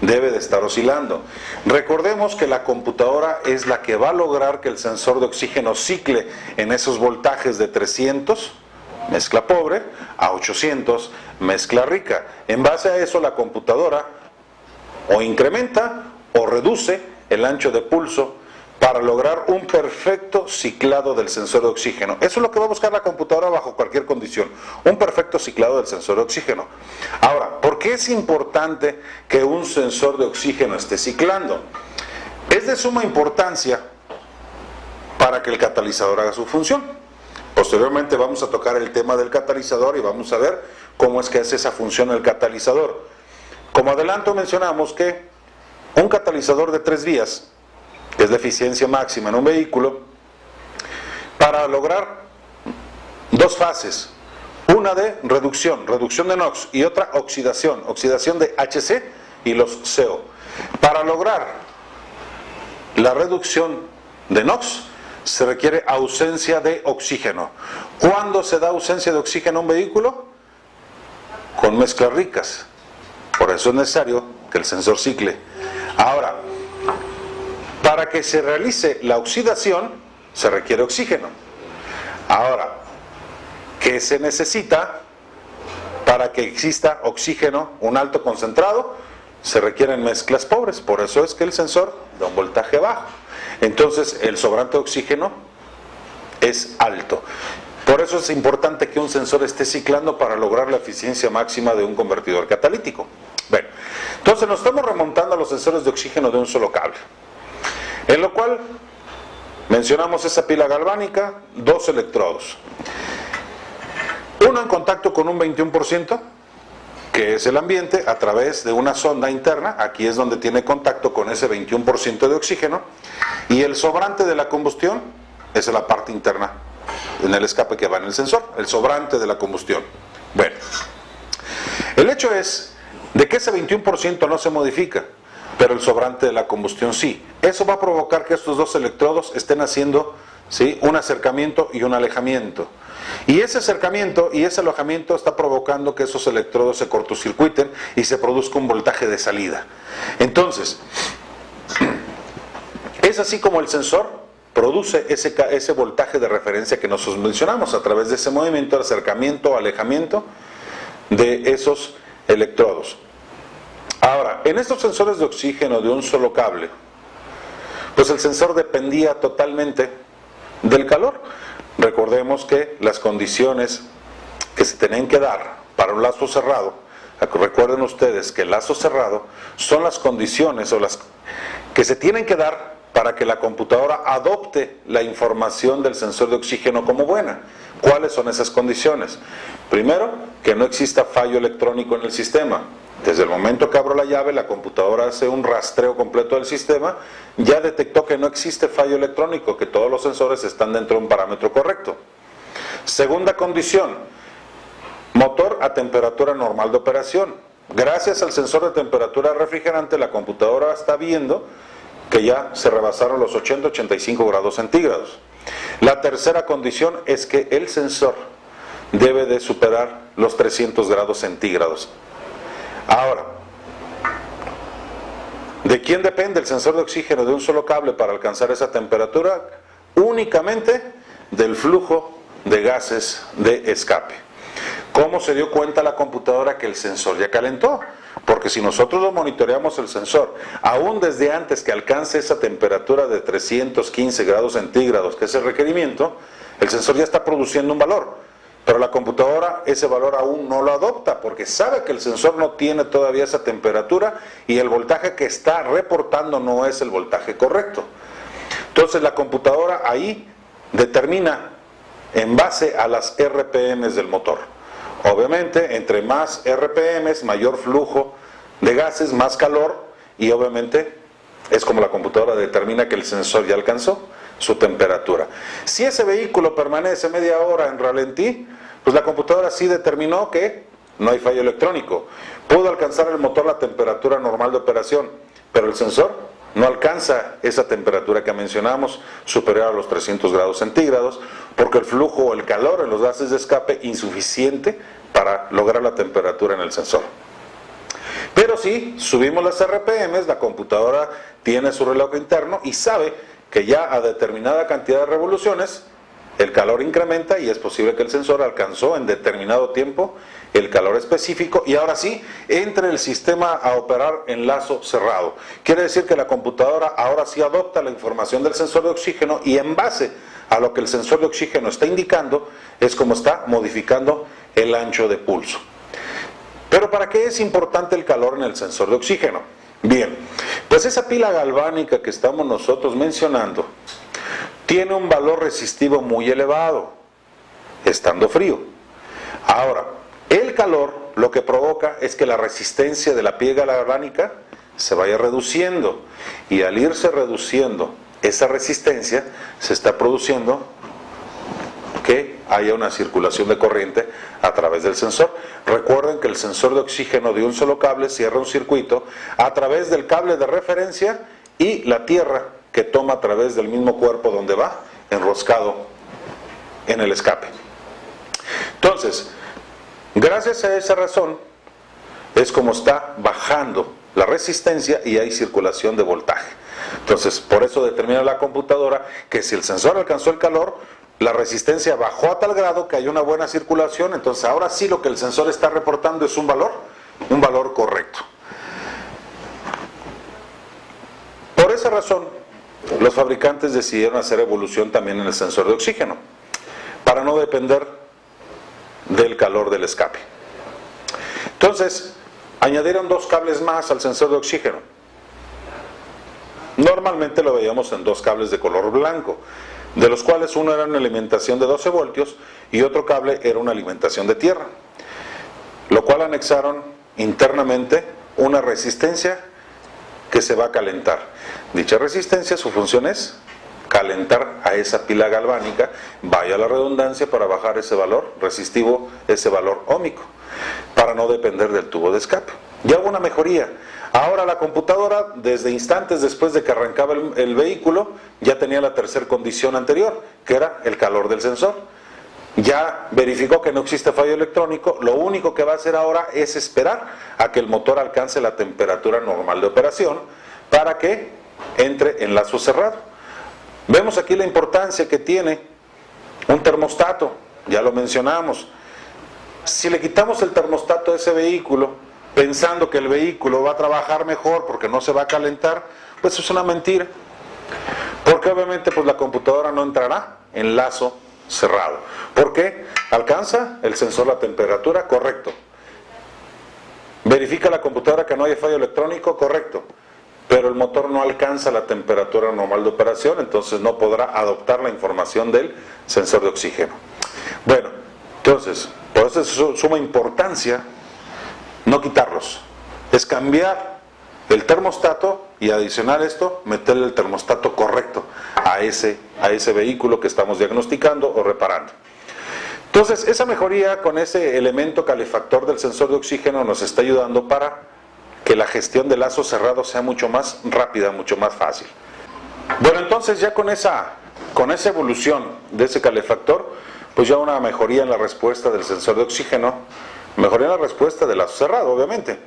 Debe de estar oscilando. Recordemos que la computadora es la que va a lograr que el sensor de oxígeno cicle en esos voltajes de 300, mezcla pobre, a 800, mezcla rica. En base a eso, la computadora o incrementa o reduce el ancho de pulso para lograr un perfecto ciclado del sensor de oxígeno. Eso es lo que va a buscar la computadora bajo cualquier condición, un perfecto ciclado del sensor de oxígeno. Ahora, ¿por qué es importante que un sensor de oxígeno esté ciclando? Es de suma importancia para que el catalizador haga su función. Posteriormente vamos a tocar el tema del catalizador y vamos a ver cómo es que hace esa función el catalizador. Como adelanto, mencionamos que un catalizador de 3 vías, que es la eficiencia máxima en un vehículo, para lograr dos fases, una de reducción de NOx, y otra oxidación de HC y los CO. Para lograr la reducción de NOx se requiere ausencia de oxígeno. ¿Cuándo se da ausencia de oxígeno a un vehículo? Con mezclas ricas. Por eso es necesario que el sensor cicle. Ahora, para que se realice la oxidación, se requiere oxígeno. Ahora, ¿qué se necesita para que exista oxígeno, un alto concentrado? Se requieren mezclas pobres, por eso es que el sensor da un voltaje bajo. Entonces, el sobrante de oxígeno es alto. Por eso es importante que un sensor esté ciclando para lograr la eficiencia máxima de un convertidor catalítico. Bueno, entonces nos estamos remontando a los sensores de oxígeno de un solo cable, en lo cual mencionamos esa pila galvánica, dos electrodos. Uno en contacto con un 21%, que es el ambiente, a través de una sonda interna, aquí es donde tiene contacto con ese 21% de oxígeno, y el sobrante de la combustión es la parte interna, en el escape que va en el sensor, el sobrante de la combustión. Bueno, el hecho es de que ese 21% no se modifica, pero el sobrante de la combustión sí. Eso va a provocar que estos dos electrodos estén haciendo, ¿sí?, un acercamiento y un alejamiento. Y ese acercamiento y ese alejamiento está provocando que esos electrodos se cortocircuiten y se produzca un voltaje de salida. Entonces, es así como el sensor produce ese voltaje de referencia que nosotros mencionamos a través de ese movimiento de acercamiento o alejamiento de esos electrodos. Ahora, en estos sensores de oxígeno de un solo cable, pues el sensor dependía totalmente del calor. Recordemos que las condiciones que se tenían que dar para un lazo cerrado, recuerden ustedes que el lazo cerrado son las condiciones o las que se tienen que dar para que la computadora adopte la información del sensor de oxígeno como buena. ¿Cuáles son esas condiciones? Primero, que no exista fallo electrónico en el sistema. Desde el momento que abro la llave, la computadora hace un rastreo completo del sistema, ya detectó que no existe fallo electrónico, que todos los sensores están dentro de un parámetro correcto. Segunda condición, motor a temperatura normal de operación. Gracias al sensor de temperatura refrigerante, la computadora está viendo que ya se rebasaron los 80-85 grados centígrados. La tercera condición es que el sensor debe de superar los 300 grados centígrados. Ahora, ¿de quién depende el sensor de oxígeno de un solo cable para alcanzar esa temperatura? Únicamente del flujo de gases de escape. ¿Cómo se dio cuenta la computadora que el sensor ya calentó? Porque si nosotros lo monitoreamos el sensor, aún desde antes que alcance esa temperatura de 315 grados centígrados, que es el requerimiento, el sensor ya está produciendo un valor. Pero la computadora ese valor aún no lo adopta porque sabe que el sensor no tiene todavía esa temperatura y el voltaje que está reportando no es el voltaje correcto. Entonces la computadora ahí determina en base a las RPMs del motor. Obviamente, entre más RPMs, mayor flujo de gases, más calor y obviamente es como la computadora determina que el sensor ya alcanzó su temperatura. Si ese vehículo permanece media hora en ralentí, pues la computadora sí determinó que no hay fallo electrónico. Pudo alcanzar el motor la temperatura normal de operación, pero el sensor no alcanza esa temperatura que mencionamos, superior a los 300 grados centígrados, porque el flujo o el calor en los gases de escape insuficiente para lograr la temperatura en el sensor. Pero si subimos las RPMs, la computadora tiene su reloj interno y sabe que ya a determinada cantidad de revoluciones el calor incrementa y es posible que el sensor alcanzó en determinado tiempo el calor específico y ahora sí entre el sistema a operar en lazo cerrado. Quiere decir que la computadora ahora sí adopta la información del sensor de oxígeno y en base a lo que el sensor de oxígeno está indicando es como está modificando el ancho de pulso. Pero ¿para qué es importante el calor en el sensor de oxígeno? Bien, pues esa pila galvánica que estamos nosotros mencionando tiene un valor resistivo muy elevado, estando frío. Ahora, el calor lo que provoca es que la resistencia de la pila galvánica se vaya reduciendo y al irse reduciendo esa resistencia se está produciendo que haya una circulación de corriente a través del sensor. Recuerden que el sensor de oxígeno de un solo cable cierra un circuito a través del cable de referencia y la tierra que toma a través del mismo cuerpo donde va enroscado en el escape. Entonces, gracias a esa razón es como está bajando la resistencia y hay circulación de voltaje. Entonces, por eso determina la computadora que si el sensor alcanzó el calor, la resistencia bajó a tal grado que hay una buena circulación, entonces ahora sí lo que el sensor está reportando es un valor correcto. Por esa razón, los fabricantes decidieron hacer evolución también en el sensor de oxígeno, para no depender del calor del escape. Entonces, añadieron dos cables más al sensor de oxígeno. Normalmente lo veíamos en dos cables de color blanco, de los cuales uno era una alimentación de 12 voltios y otro cable era una alimentación de tierra, lo cual anexaron internamente una resistencia que se va a calentar. Dicha resistencia, su función es calentar a esa pila galvánica, vaya la redundancia, para bajar ese valor resistivo, ese valor óhmico, para no depender del tubo de escape. Ya hubo una mejoría. Ahora la computadora, desde instantes después de que arrancaba el vehículo, ya tenía la tercera condición anterior, que era el calor del sensor. Ya verificó que no existe fallo electrónico, lo único que va a hacer ahora es esperar a que el motor alcance la temperatura normal de operación para que entre en lazo cerrado. Vemos aquí la importancia que tiene un termostato, ya lo mencionamos. Si le quitamos el termostato a ese vehículo, pensando que el vehículo va a trabajar mejor porque no se va a calentar, pues es una mentira. Porque obviamente pues la computadora no entrará en lazo cerrado. ¿Por qué? Alcanza el sensor la temperatura, correcto. Verifica la computadora que no haya fallo electrónico, correcto. Pero el motor no alcanza la temperatura normal de operación, entonces no podrá adoptar la información del sensor de oxígeno. Bueno, entonces, por eso es de suma importancia no quitarlos. es cambiar el termostato y adicionar esto, meterle el termostato correcto a ese vehículo que estamos diagnosticando o reparando. Entonces, esa mejoría con ese elemento calefactor del sensor de oxígeno nos está ayudando para que la gestión de lazo cerrado sea mucho más rápida, mucho más fácil. Bueno, entonces ya con esa evolución de ese calefactor, pues ya una mejoría en la respuesta del sensor de oxígeno, mejoría en la respuesta del lazo cerrado, obviamente.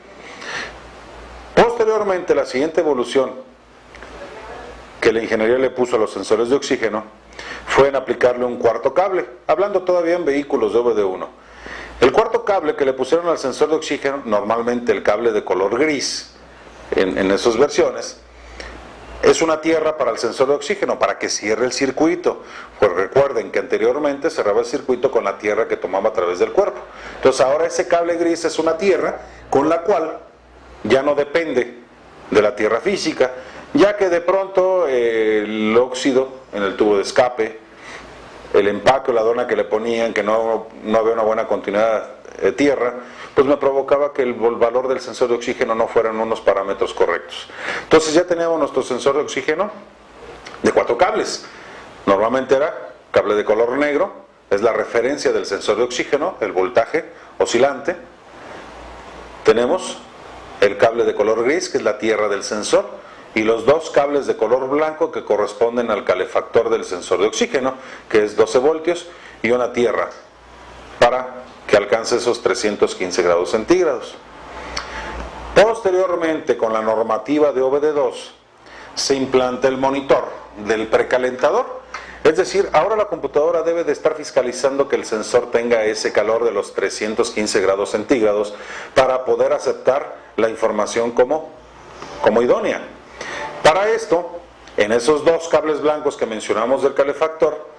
Posteriormente, la siguiente evolución que la ingeniería le puso a los sensores de oxígeno fue en aplicarle un cuarto cable, hablando todavía en vehículos de OBD1. El cuarto cable que le pusieron al sensor de oxígeno, normalmente el cable de color gris, en esas versiones, es una tierra para el sensor de oxígeno, para que cierre el circuito. Pues recuerden que anteriormente cerraba el circuito con la tierra que tomaba a través del cuerpo. Entonces ahora ese cable gris es una tierra con la cual ya no depende de la tierra física, ya que de pronto el óxido en el tubo de escape, el empaque o la dona que le ponían, que no había una buena continuidad de tierra, pues me provocaba que el valor del sensor de oxígeno no fueran unos parámetros correctos. Entonces ya teníamos nuestro sensor de oxígeno de 4 cables. Normalmente era cable de color negro, es la referencia del sensor de oxígeno, el voltaje oscilante. Tenemos el cable de color gris, que es la tierra del sensor, y los 2 cables de color blanco que corresponden al calefactor del sensor de oxígeno, que es 12 voltios, y una tierra para que alcance esos 315 grados centígrados. Posteriormente, con la normativa de OBD2, se implanta el monitor del precalentador. Es decir, ahora la computadora debe de estar fiscalizando que el sensor tenga ese calor de los 315 grados centígrados para poder aceptar la información como idónea. Para esto, en esos 2 cables blancos que mencionamos del calefactor,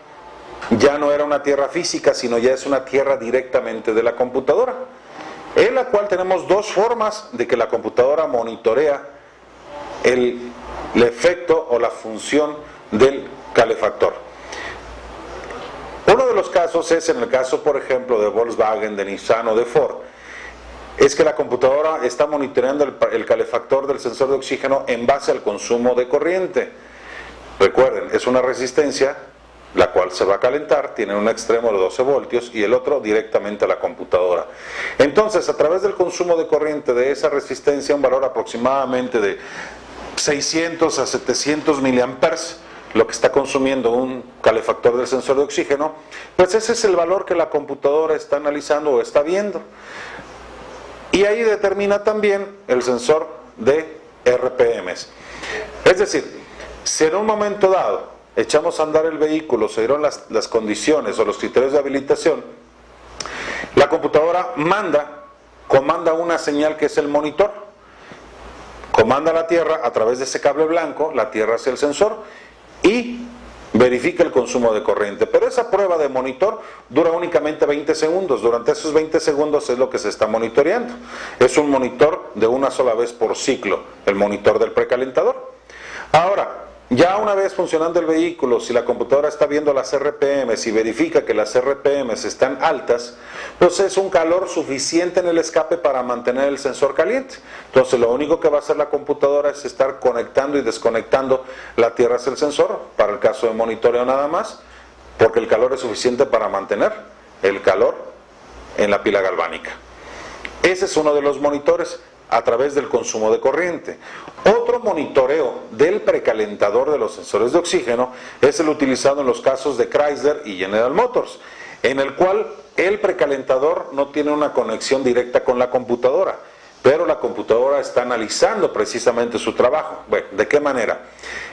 ya no era una tierra física, sino ya es una tierra directamente de la computadora, en la cual tenemos 2 formas de que la computadora monitorea el efecto o la función del calefactor. Uno de los casos es en el caso, por ejemplo, de Volkswagen, de Nissan o de Ford, es que la computadora está monitoreando el calefactor del sensor de oxígeno en base al consumo de corriente. Recuerden, es una resistencia la cual se va a calentar, tiene un extremo de 12 voltios y el otro directamente a la computadora. Entonces, a través del consumo de corriente de esa resistencia, un valor aproximadamente de 600 a 700 miliamperes, lo que está consumiendo un calefactor del sensor de oxígeno, pues ese es el valor que la computadora está analizando o está viendo. Y ahí determina también el sensor de RPMs. Es decir, si en un momento dado echamos a andar el vehículo, se dieron las condiciones o los criterios de habilitación, la computadora comanda una señal que es el monitor, comanda la tierra a través de ese cable blanco, la tierra hacia el sensor, y verifica el consumo de corriente. Pero esa prueba de monitor dura únicamente 20 segundos. Durante esos 20 segundos es lo que se está monitoreando. Es un monitor de una sola vez por ciclo, el monitor del precalentador. Ahora, ya una vez funcionando el vehículo, si la computadora está viendo las RPMs y verifica que las RPMs están altas, pues es un calor suficiente en el escape para mantener el sensor caliente. Entonces lo único que va a hacer la computadora es estar conectando y desconectando la tierra hacia el sensor, para el caso de monitoreo nada más, porque el calor es suficiente para mantener el calor en la pila galvánica. Ese es uno de los monitores a través del consumo de corriente. Otro monitoreo del precalentador de los sensores de oxígeno es el utilizado en los casos de Chrysler y General Motors, en el cual el precalentador no tiene una conexión directa con la computadora, pero la computadora está analizando precisamente su trabajo. Bueno, ¿de qué manera?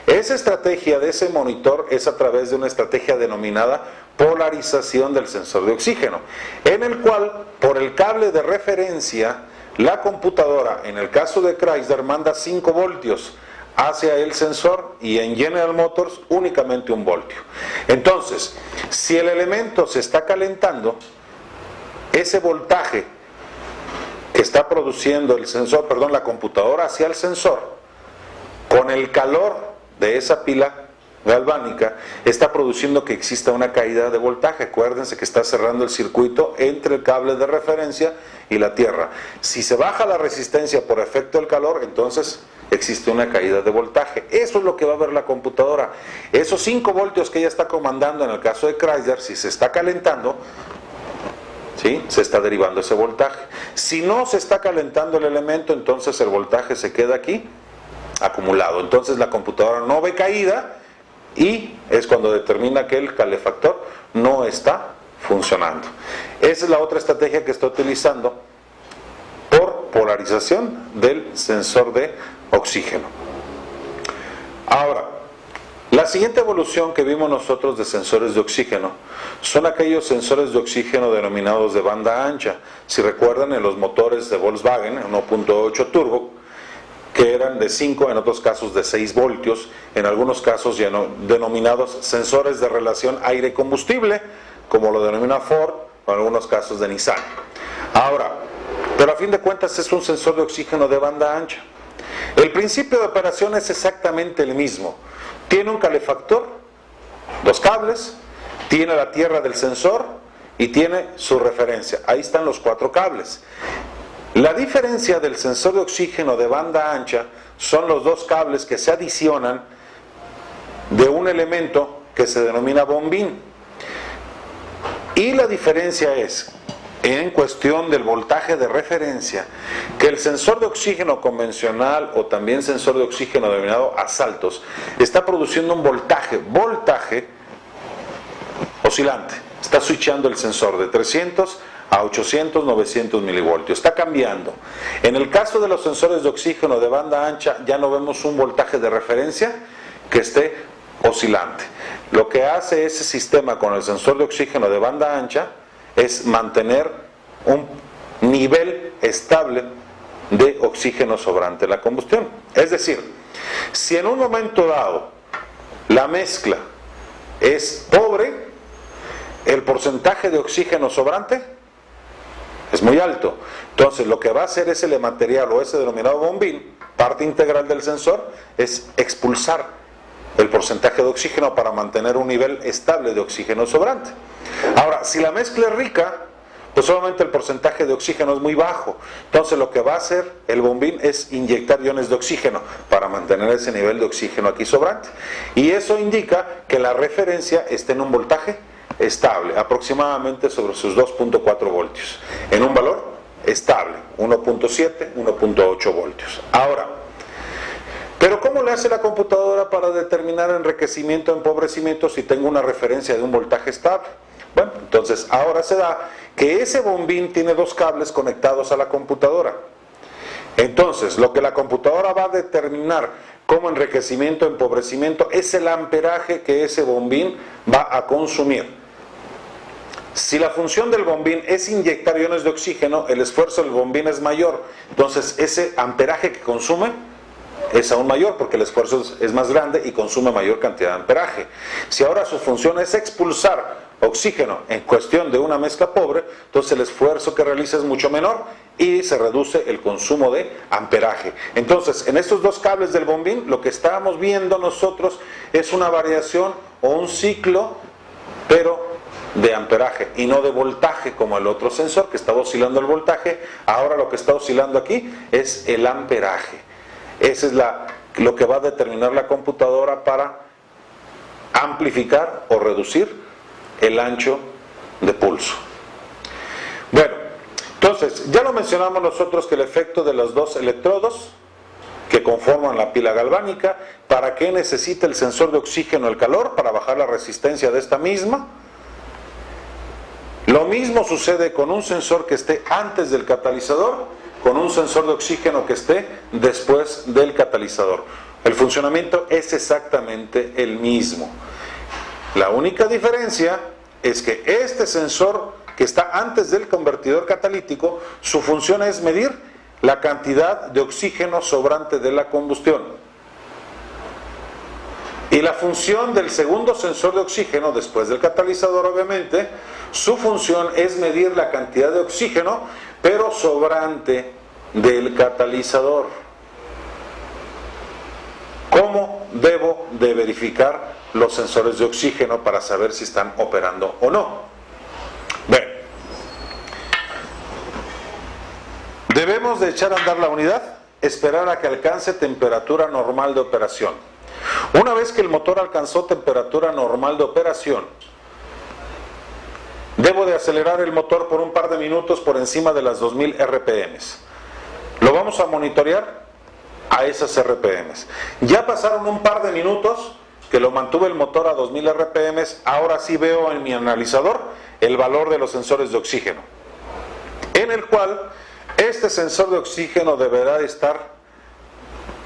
Esa estrategia de ese monitor es a través de una estrategia denominada polarización del sensor de oxígeno, en el cual, por el cable de referencia, la computadora, en el caso de Chrysler, manda 5 voltios hacia el sensor y en General Motors únicamente 1 voltio. Entonces, si el elemento se está calentando, ese voltaje que está produciendo la computadora hacia el sensor, con el calor de esa pila galvánica está produciendo que exista una caída de voltaje. Acuérdense que está cerrando el circuito entre el cable de referencia y la tierra. Si se baja la resistencia por efecto del calor, entonces existe una caída de voltaje. Eso es lo que va a ver la computadora. Esos 5 voltios que ella está comandando en el caso de Chrysler, si se está calentando, ¿sí?, se está derivando ese voltaje. Si no se está calentando el elemento, entonces el voltaje se queda aquí acumulado. Entonces la computadora no ve caída y es cuando determina que el calefactor no está funcionando. Esa es la otra estrategia que está utilizando por polarización del sensor de oxígeno. Ahora, la siguiente evolución que vimos nosotros de sensores de oxígeno son aquellos sensores de oxígeno denominados de banda ancha. Si recuerdan, en los motores de Volkswagen 1.8 turbo, que eran de 5, en otros casos de 6 voltios, en algunos casos denominados sensores de relación aire-combustible, como lo denomina Ford, o en algunos casos de Nissan. Ahora, pero a fin de cuentas es un sensor de oxígeno de banda ancha. El principio de operación es exactamente el mismo. Tiene un calefactor, 2 cables, tiene la tierra del sensor y tiene su referencia. Ahí están los 4 cables. La diferencia del sensor de oxígeno de banda ancha son los 2 cables que se adicionan de un elemento que se denomina bombín. Y la diferencia es, en cuestión del voltaje de referencia, que el sensor de oxígeno convencional o también sensor de oxígeno denominado asaltos está produciendo un voltaje oscilante. Está switchando el sensor de 300 a 800, 900 milivoltios. Está cambiando. En el caso de los sensores de oxígeno de banda ancha ya no vemos un voltaje de referencia que esté oscilante. Lo que hace ese sistema con el sensor de oxígeno de banda ancha es mantener un nivel estable de oxígeno sobrante en la combustión. Es decir, si en un momento dado la mezcla es pobre, el porcentaje de oxígeno sobrante es muy alto. Entonces lo que va a hacer ese material o ese denominado bombín, parte integral del sensor, es expulsar el porcentaje de oxígeno para mantener un nivel estable de oxígeno sobrante. Ahora, si la mezcla es rica, pues solamente el porcentaje de oxígeno es muy bajo. Entonces lo que va a hacer el bombín es inyectar iones de oxígeno para mantener ese nivel de oxígeno aquí sobrante. Y eso indica que la referencia está en un voltaje estable, aproximadamente sobre sus 2.4 voltios, en un valor estable, 1.7, 1.8 voltios. Ahora, pero ¿cómo le hace la computadora para determinar enriquecimiento o empobrecimiento si tengo una referencia de un voltaje estable? Bueno, entonces ahora se da que ese bombín tiene 2 cables conectados a la computadora. Entonces, lo que la computadora va a determinar como enriquecimiento o empobrecimiento es el amperaje que ese bombín va a consumir. Si la función del bombín es inyectar iones de oxígeno, el esfuerzo del bombín es mayor. Entonces, ese amperaje que consume es aún mayor porque el esfuerzo es más grande y consume mayor cantidad de amperaje. Si ahora su función es expulsar oxígeno en cuestión de una mezcla pobre, entonces el esfuerzo que realiza es mucho menor y se reduce el consumo de amperaje. Entonces, en estos 2 cables del bombín, lo que estábamos viendo nosotros es una variación o un ciclo, pero de amperaje y no de voltaje como el otro sensor que estaba oscilando el voltaje. Ahora lo que está oscilando aquí es el amperaje. Ese es lo que va a determinar la computadora para amplificar o reducir el ancho de pulso. Bueno, entonces ya lo mencionamos nosotros que el efecto de los 2 electrodos que conforman la pila galvánica, ¿para qué necesita el sensor de oxígeno el calor? Para bajar la resistencia de esta misma. Lo mismo sucede con un sensor que esté antes del catalizador, con un sensor de oxígeno que esté después del catalizador. El funcionamiento es exactamente el mismo. La única diferencia es que este sensor que está antes del convertidor catalítico, su función es medir la cantidad de oxígeno sobrante de la combustión. Y la función del segundo sensor de oxígeno, después del catalizador obviamente, su función es medir la cantidad de oxígeno, pero sobrante del catalizador. ¿Cómo debo de verificar los sensores de oxígeno para saber si están operando o no. Bien, debemos de echar a andar la unidad, esperar a que alcance temperatura normal de operación. Una vez que el motor alcanzó temperatura normal de operación, debo de acelerar el motor por un par de minutos por encima de las 2000 RPMs. Lo vamos a monitorear a esas RPMs. Ya pasaron un par de minutos que lo mantuve el motor a 2000 RPMs, ahora sí veo en mi analizador el valor de los sensores de oxígeno, en el cual este sensor de oxígeno deberá de estar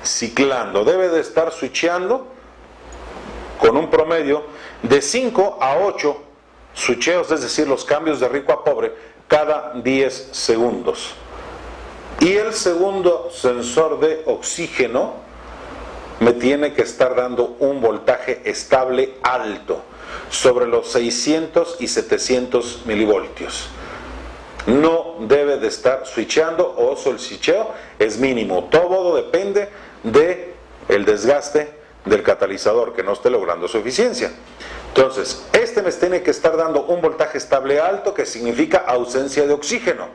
ciclando, debe de estar switcheando con un promedio de 5 a 8 switcheos, es decir, los cambios de rico a pobre, cada 10 segundos. Y el segundo sensor de oxígeno me tiene que estar dando un voltaje estable alto, sobre los 600 y 700 milivoltios. No debe de estar switchando, o el switcheo es mínimo. Todo depende del desgaste del catalizador, que no esté logrando su eficiencia. Entonces, este me tiene que estar dando un voltaje estable alto, que significa ausencia de oxígeno.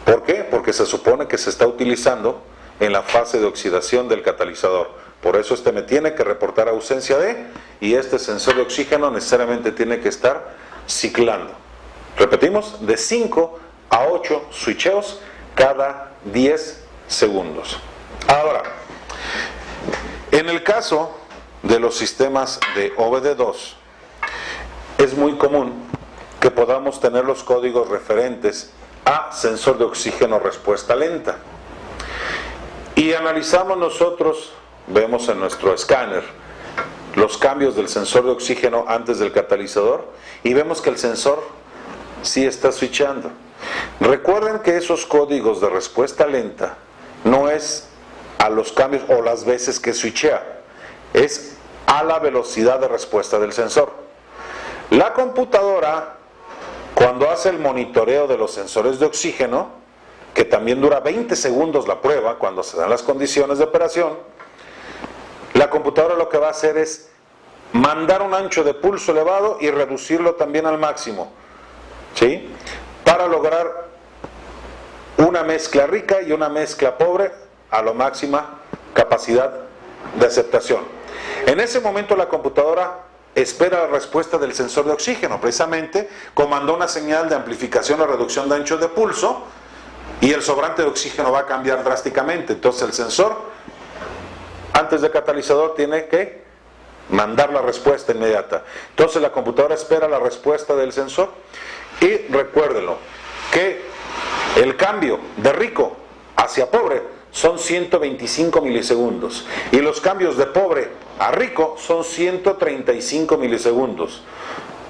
¿Por qué? Porque se supone que se está utilizando en la fase de oxidación del catalizador. Por eso este me tiene que reportar ausencia de, y este sensor de oxígeno necesariamente tiene que estar ciclando. Repetimos, de 5 a 8 switcheos cada 10 segundos. Ahora, en el caso de los sistemas de OBD2, es muy común que podamos tener los códigos referentes a sensor de oxígeno respuesta lenta. Y analizamos nosotros, vemos en nuestro escáner los cambios del sensor de oxígeno antes del catalizador, y vemos que el sensor sí está switchando. Recuerden que esos códigos de respuesta lenta no es a los cambios o las veces que switchea, es a la velocidad de respuesta del sensor. La computadora, cuando hace el monitoreo de los sensores de oxígeno, que también dura 20 segundos la prueba cuando se dan las condiciones de operación, la computadora lo que va a hacer es mandar un ancho de pulso elevado y reducirlo también al máximo, ¿sí?, para lograr una mezcla rica y una mezcla pobre a la máxima capacidad de aceptación. En ese momento la computadora espera la respuesta del sensor de oxígeno, precisamente comandó una señal de amplificación o reducción de ancho de pulso, y el sobrante de oxígeno va a cambiar drásticamente. Entonces el sensor, antes del catalizador, tiene que mandar la respuesta inmediata. Entonces la computadora espera la respuesta del sensor, y recuérdenlo, que el cambio de rico hacia pobre son 125 milisegundos, y los cambios de pobre a rico son 135 milisegundos.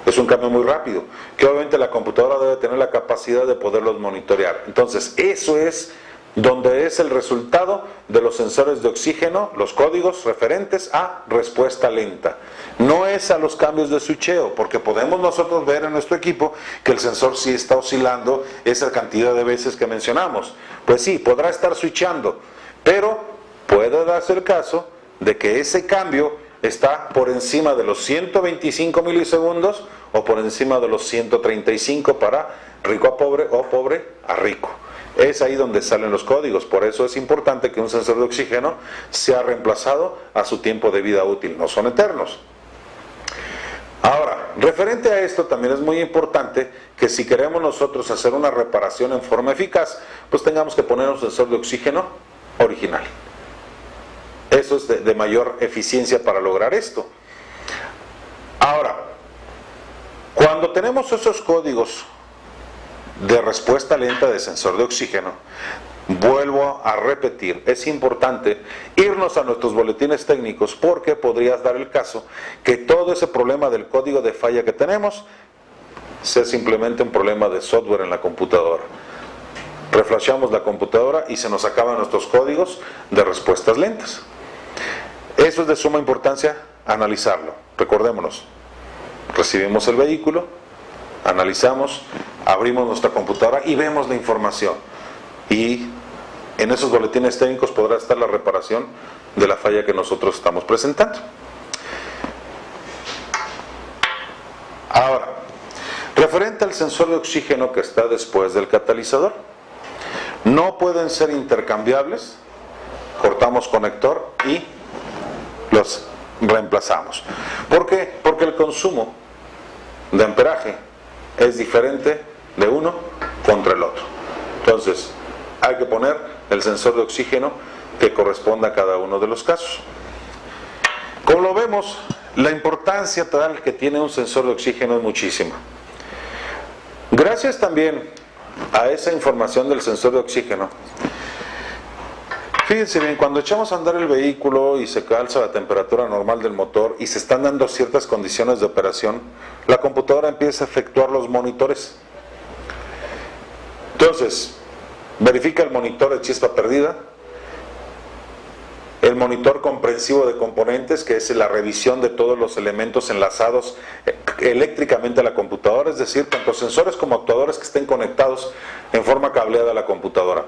Es un cambio muy rápido, que obviamente la computadora debe tener la capacidad de poderlos monitorear. Entonces, eso es donde es el resultado de los sensores de oxígeno, los códigos referentes a respuesta lenta. No es a los cambios de switcheo, porque podemos nosotros ver en nuestro equipo que el sensor sí está oscilando esa cantidad de veces que mencionamos. Pues sí, podrá estar switchando, pero puede darse el caso de que ese cambio está por encima de los 125 milisegundos o por encima de los 135 para rico a pobre o pobre a rico. Es ahí donde salen los códigos. Por eso es importante que un sensor de oxígeno sea reemplazado a su tiempo de vida útil, no son eternos. Ahora, referente a esto, también es muy importante que si queremos nosotros hacer una reparación en forma eficaz, pues tengamos que poner un sensor de oxígeno original. Eso es de mayor eficiencia para lograr esto. Ahora, cuando tenemos esos códigos de respuesta lenta de sensor de oxígeno, vuelvo a repetir, es importante irnos a nuestros boletines técnicos, porque podría dar el caso que todo ese problema del código de falla que tenemos sea simplemente un problema de software en la computadora. Reflashamos la computadora y se nos acaban nuestros códigos de respuestas lentas. Eso es de suma importancia analizarlo. Recordémonos, recibimos el vehículo, analizamos, abrimos nuestra computadora y vemos la información. Y en esos boletines técnicos podrá estar la reparación de la falla que nosotros estamos presentando. Ahora, referente al sensor de oxígeno que está después del catalizador, no pueden ser intercambiables. Cortamos conector y los reemplazamos. ¿Por qué? Porque el consumo de amperaje es diferente de uno contra el otro. Entonces, hay que poner el sensor de oxígeno que corresponda a cada uno de los casos. Como lo vemos, la importancia tal que tiene un sensor de oxígeno es muchísima. Gracias también a esa información del sensor de oxígeno, fíjense bien, cuando echamos a andar el vehículo y se alza la temperatura normal del motor y se están dando ciertas condiciones de operación, la computadora empieza a efectuar los monitores. Entonces, verifica el monitor de chispa perdida, el monitor comprensivo de componentes, que es la revisión de todos los elementos enlazados eléctricamente a la computadora, es decir, tanto sensores como actuadores que estén conectados en forma cableada a la computadora.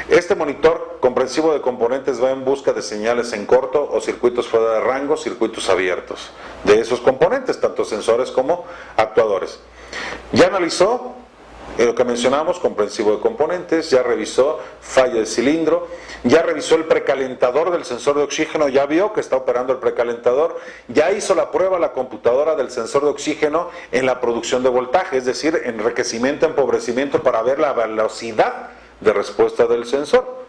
Este monitor comprensivo de componentes va en busca de señales en corto o circuitos fuera de rango, circuitos abiertos de esos componentes, tanto sensores como actuadores. Ya analizó lo que mencionamos, comprensivo de componentes, ya revisó falla de cilindro, ya revisó el precalentador del sensor de oxígeno, ya vio que está operando el precalentador, ya hizo la prueba la computadora del sensor de oxígeno en la producción de voltaje, es decir, enriquecimiento, empobrecimiento, para ver la velocidad de respuesta del sensor.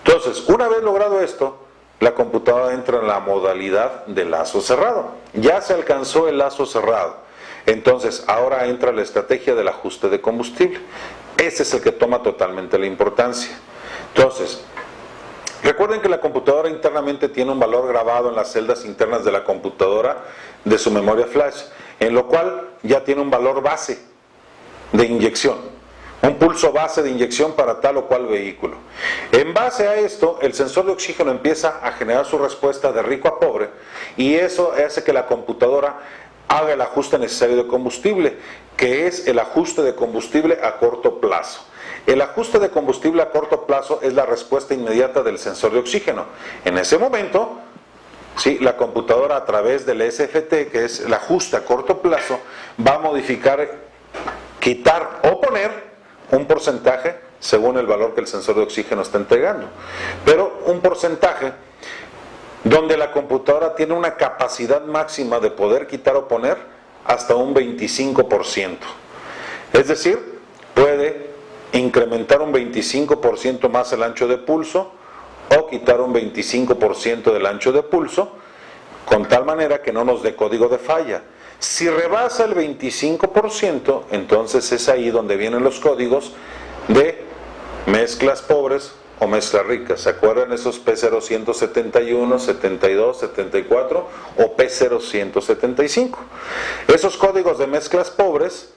Entonces, una vez logrado esto, la computadora entra en la modalidad de lazo cerrado. Ya se alcanzó el lazo cerrado. Entonces, ahora entra la estrategia del ajuste de combustible. Ese es el que toma totalmente la importancia. Entonces, recuerden que la computadora internamente tiene un valor grabado en las celdas internas de la computadora de su memoria flash, en lo cual ya tiene un valor base de inyección, un pulso base de inyección para tal o cual vehículo. En base a esto, el sensor de oxígeno empieza a generar su respuesta de rico a pobre, y eso hace que la computadora haga el ajuste necesario de combustible, que es el ajuste de combustible a corto plazo. El ajuste de combustible a corto plazo es la respuesta inmediata del sensor de oxígeno. En ese momento, ¿sí?, la computadora, a través del SFT, que es el ajuste a corto plazo, va a modificar, quitar o poner un porcentaje según el valor que el sensor de oxígeno está entregando. Pero un porcentaje donde la computadora tiene una capacidad máxima de poder quitar o poner hasta un 25%. Es decir, puede incrementar un 25% más el ancho de pulso o quitar un 25% del ancho de pulso, con tal manera que no nos dé código de falla. Si rebasa el 25%, entonces es ahí donde vienen los códigos de mezclas pobres o mezclas ricas. ¿Se acuerdan esos P0171, 72, 74 o P0175? Esos códigos de mezclas pobres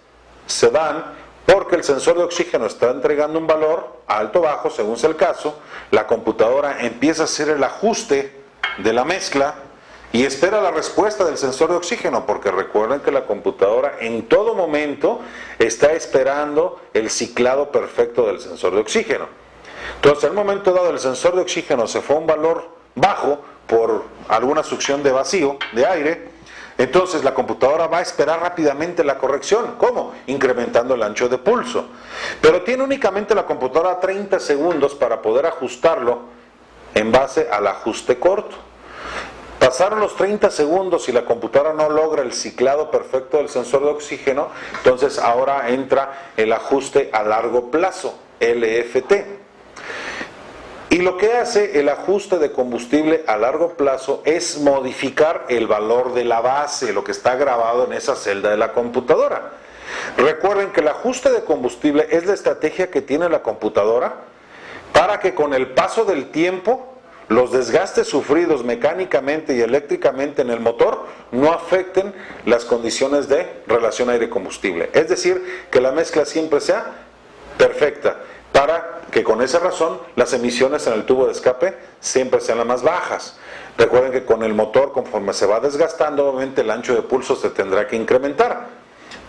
se dan porque el sensor de oxígeno está entregando un valor alto o bajo, según sea el caso. La computadora empieza a hacer el ajuste de la mezcla y espera la respuesta del sensor de oxígeno, porque recuerden que la computadora en todo momento está esperando el ciclado perfecto del sensor de oxígeno. Entonces, en un momento dado, el sensor de oxígeno se fue a un valor bajo por alguna succión de vacío, de aire. Entonces, la computadora va a esperar rápidamente la corrección. ¿Cómo? Incrementando el ancho de pulso. Pero tiene únicamente la computadora 30 segundos para poder ajustarlo en base al ajuste corto. Pasaron los 30 segundos y la computadora no logra el ciclado perfecto del sensor de oxígeno, entonces ahora entra el ajuste a largo plazo, LFT. Y lo que hace el ajuste de combustible a largo plazo es modificar el valor de la base, lo que está grabado en esa celda de la computadora. Recuerden que el ajuste de combustible es la estrategia que tiene la computadora para que con el paso del tiempo los desgastes sufridos mecánicamente y eléctricamente en el motor no afecten las condiciones de relación aire-combustible. Es decir, que la mezcla siempre sea perfecta, para que con esa razón las emisiones en el tubo de escape siempre sean las más bajas. Recuerden que con el motor, conforme se va desgastando, obviamente el ancho de pulso se tendrá que incrementar.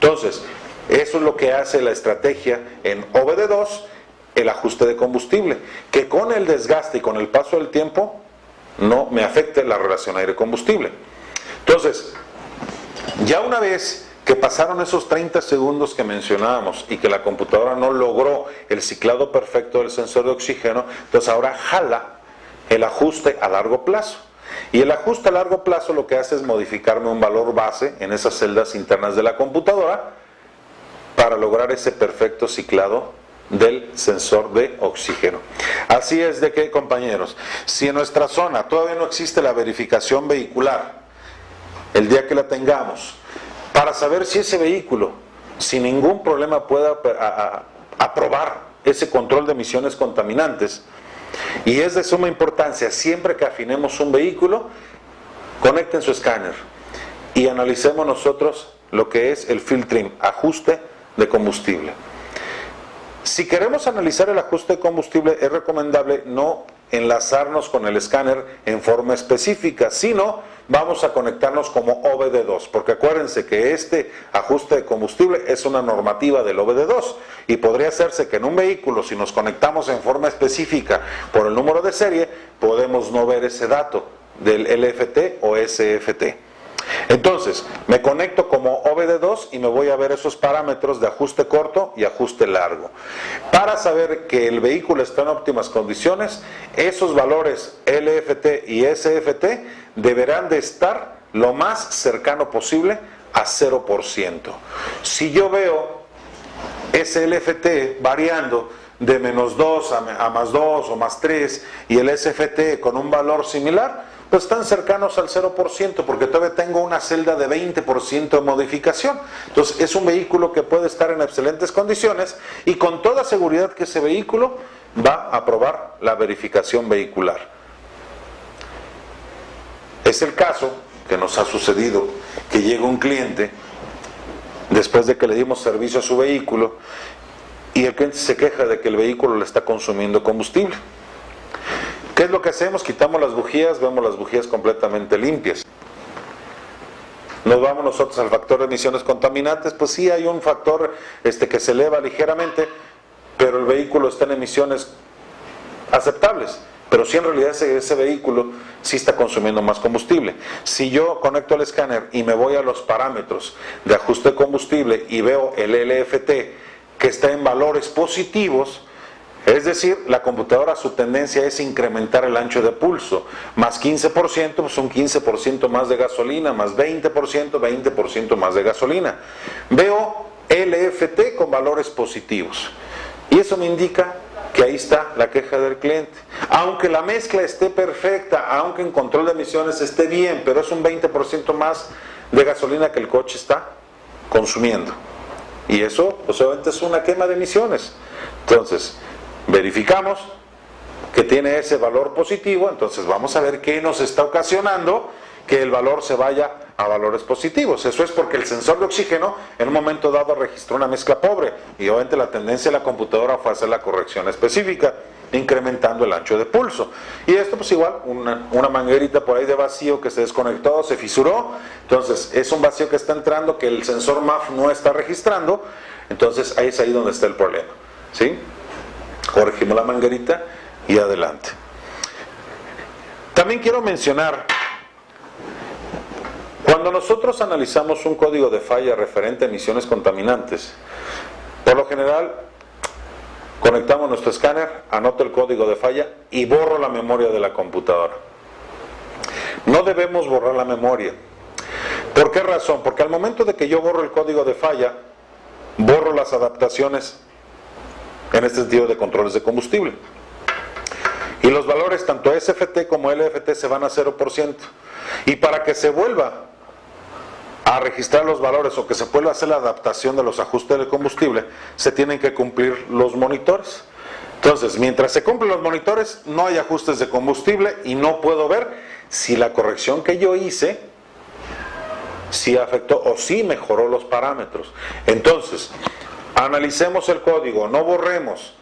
Entonces, eso es lo que hace la estrategia en OBD2, el ajuste de combustible, que con el desgaste y con el paso del tiempo no me afecte la relación aire-combustible. Entonces, ya una vez que pasaron esos 30 segundos que mencionábamos y que la computadora no logró el ciclado perfecto del sensor de oxígeno, entonces ahora jala el ajuste a largo plazo. Y el ajuste a largo plazo lo que hace es modificarme un valor base en esas celdas internas de la computadora para lograr ese perfecto ciclado del sensor de oxígeno. Así es de que, compañeros, si en nuestra zona todavía no existe la verificación vehicular, el día que la tengamos, para saber si ese vehículo sin ningún problema pueda aprobar ese control de emisiones contaminantes, y es de suma importancia, siempre que afinemos un vehículo, conecten su escáner y analicemos nosotros lo que es el filtering, ajuste de combustible. Si queremos analizar el ajuste de combustible, es recomendable no enlazarnos con el escáner en forma específica, sino vamos a conectarnos como OBD2, porque acuérdense que este ajuste de combustible es una normativa del OBD2 y podría hacerse que en un vehículo, si nos conectamos en forma específica por el número de serie, podemos no ver ese dato del LFT o SFT. Entonces, me conecto como OBD2 y me voy a ver esos parámetros de ajuste corto y ajuste largo. Para saber que el vehículo está en óptimas condiciones, esos valores LFT y SFT deberán de estar lo más cercano posible a 0%. Si yo veo ese LFT variando de -2 a +2 o +3 y el SFT con un valor similar, pues están cercanos al 0%, porque todavía tengo una celda de 20% de modificación. Entonces es un vehículo que puede estar en excelentes condiciones y con toda seguridad que ese vehículo va a aprobar la verificación vehicular. Es el caso que nos ha sucedido, que llega un cliente después de que le dimos servicio a su vehículo y el cliente se queja de que el vehículo le está consumiendo combustible. ¿Qué es lo que hacemos? Quitamos las bujías, vemos las bujías completamente limpias. Nos vamos nosotros al factor de emisiones contaminantes, pues sí hay un factor que se eleva ligeramente, pero el vehículo está en emisiones aceptables. Pero sí en realidad ese vehículo sí está consumiendo más combustible. Si yo conecto el escáner y me voy a los parámetros de ajuste de combustible y veo el LFT que está en valores positivos, es decir, la computadora su tendencia es incrementar el ancho de pulso, más 15%, pues un 15% más de gasolina, más 20%, 20% más de gasolina. Veo LFT con valores positivos y eso me indica que ahí está la queja del cliente. Aunque la mezcla esté perfecta, aunque en control de emisiones esté bien, pero es un 20% más de gasolina que el coche está consumiendo. Y eso, pues obviamente es una quema de emisiones. Entonces, verificamos que tiene ese valor positivo, entonces vamos a ver qué nos está ocasionando que el valor se vaya a valores positivos. Eso es porque el sensor de oxígeno en un momento dado registró una mezcla pobre y obviamente la tendencia de la computadora fue hacer la corrección específica, incrementando el ancho de pulso. Y esto pues igual, una manguerita por ahí de vacío que se desconectó, se fisuró, entonces es un vacío que está entrando que el sensor MAF no está registrando, entonces ahí es ahí donde está el problema, ¿sí? Corregimos la manguerita y adelante. También quiero mencionar, cuando nosotros analizamos un código de falla referente a emisiones contaminantes, por lo general conectamos nuestro escáner, anoto el código de falla y borro la memoria de la computadora. No debemos borrar la memoria. ¿Por qué razón? Porque al momento de que yo borro el código de falla, borro las adaptaciones en este sentido de controles de combustible. Y los valores tanto SFT como LFT se van a 0%. Y para que se vuelva a registrar los valores o que se pueda hacer la adaptación de los ajustes de combustible, se tienen que cumplir los monitores. Entonces, mientras se cumplen los monitores, no hay ajustes de combustible y no puedo ver si la corrección que yo hice si afectó o si mejoró los parámetros. Entonces, analicemos el código, no borremos.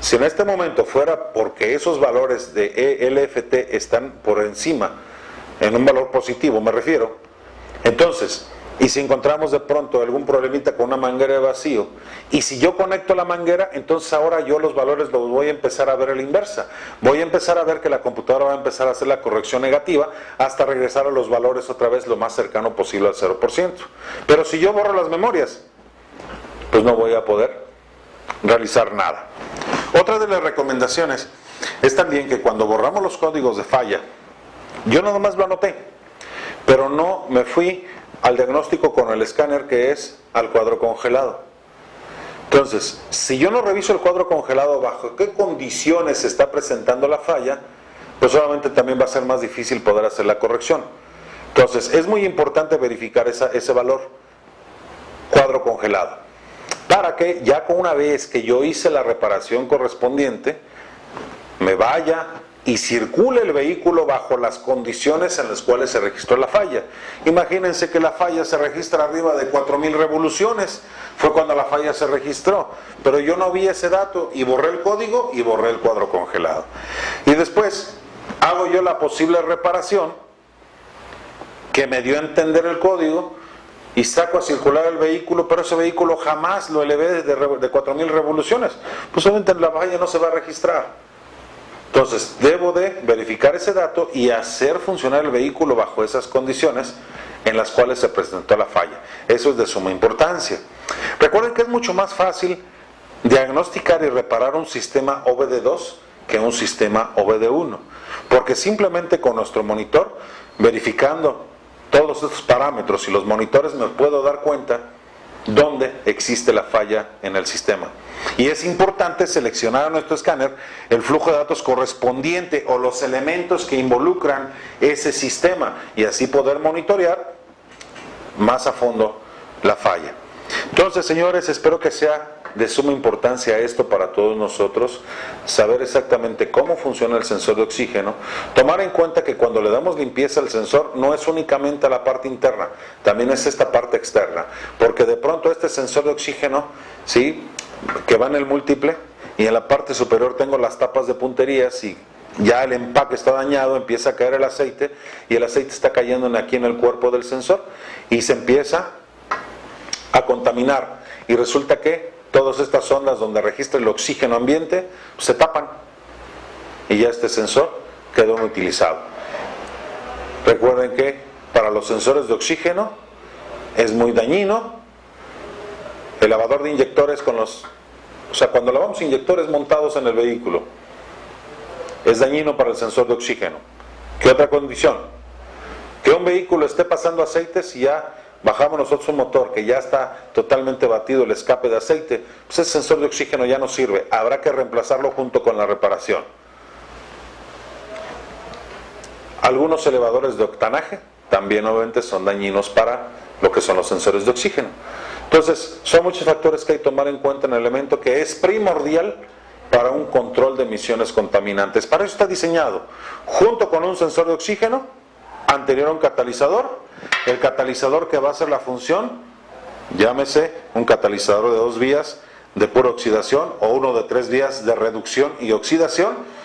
Si en este momento fuera porque esos valores de LFT están por encima, en un valor positivo me refiero, entonces Y si encontramos de pronto algún problemita con una manguera de vacío, y si yo conecto la manguera, entonces ahora yo los valores los voy a empezar a ver a la inversa. Voy a empezar a ver que la computadora va a empezar a hacer la corrección negativa hasta regresar a los valores otra vez lo más cercano posible al 0%. Pero si yo borro las memorias, pues no voy a poder realizar nada. Otra de las recomendaciones es también que cuando borramos los códigos de falla, yo nada más lo anoté, pero no me fui al diagnóstico con el escáner, que es al cuadro congelado. Entonces, si yo no reviso el cuadro congelado bajo qué condiciones se está presentando la falla, pues obviamente también va a ser más difícil poder hacer la corrección. Entonces, es muy importante verificar ese valor, cuadro congelado, para que ya con una vez que yo hice la reparación correspondiente, me vaya y circule el vehículo bajo las condiciones en las cuales se registró la falla. Imagínense que la falla se registra arriba de 4000 revoluciones, fue cuando la falla se registró, pero yo no vi ese dato y borré el código y borré el cuadro congelado. Y después hago yo la posible reparación que me dio a entender el código y saco a circular el vehículo, pero ese vehículo jamás lo elevé de 4000 revoluciones, pues obviamente la falla no se va a registrar. Entonces, debo de verificar ese dato y hacer funcionar el vehículo bajo esas condiciones en las cuales se presentó la falla. Eso es de suma importancia. Recuerden que es mucho más fácil diagnosticar y reparar un sistema OBD2 que un sistema OBD1, porque simplemente con nuestro monitor, verificando todos estos parámetros y los monitores, me puedo dar cuenta dónde existe la falla en el sistema. Y es importante seleccionar a nuestro escáner el flujo de datos correspondiente o los elementos que involucran ese sistema y así poder monitorear más a fondo la falla. Entonces, señores, espero que sea de suma importancia esto para todos nosotros, saber exactamente cómo funciona el sensor de oxígeno, tomar en cuenta que cuando le damos limpieza al sensor no es únicamente a la parte interna, también es esta parte externa, porque de pronto este sensor de oxígeno, ¿sí?, que va en el múltiple, y en la parte superior tengo las tapas de punterías y ya el empaque está dañado, empieza a caer el aceite y el aceite está cayendo aquí en el cuerpo del sensor y se empieza a contaminar y resulta que todas estas ondas donde registra el oxígeno ambiente se tapan y ya este sensor quedó inutilizado. Recuerden que para los sensores de oxígeno es muy dañino el lavador de inyectores cuando lavamos inyectores montados en el vehículo, es dañino para el sensor de oxígeno. ¿Qué otra condición? Que un vehículo esté pasando aceites y ya bajamos nosotros un motor que ya está totalmente batido el escape de aceite, pues ese sensor de oxígeno ya no sirve, habrá que reemplazarlo junto con la reparación. Algunos elevadores de octanaje también obviamente son dañinos para lo que son los sensores de oxígeno. Entonces, son muchos factores que hay que tomar en cuenta en el elemento que es primordial para un control de emisiones contaminantes. Para eso está diseñado, junto con un sensor de oxígeno, anterior a un catalizador, el catalizador que va a hacer la función, llámese un catalizador de 2 vías de pura oxidación o uno de 3 vías de reducción y oxidación,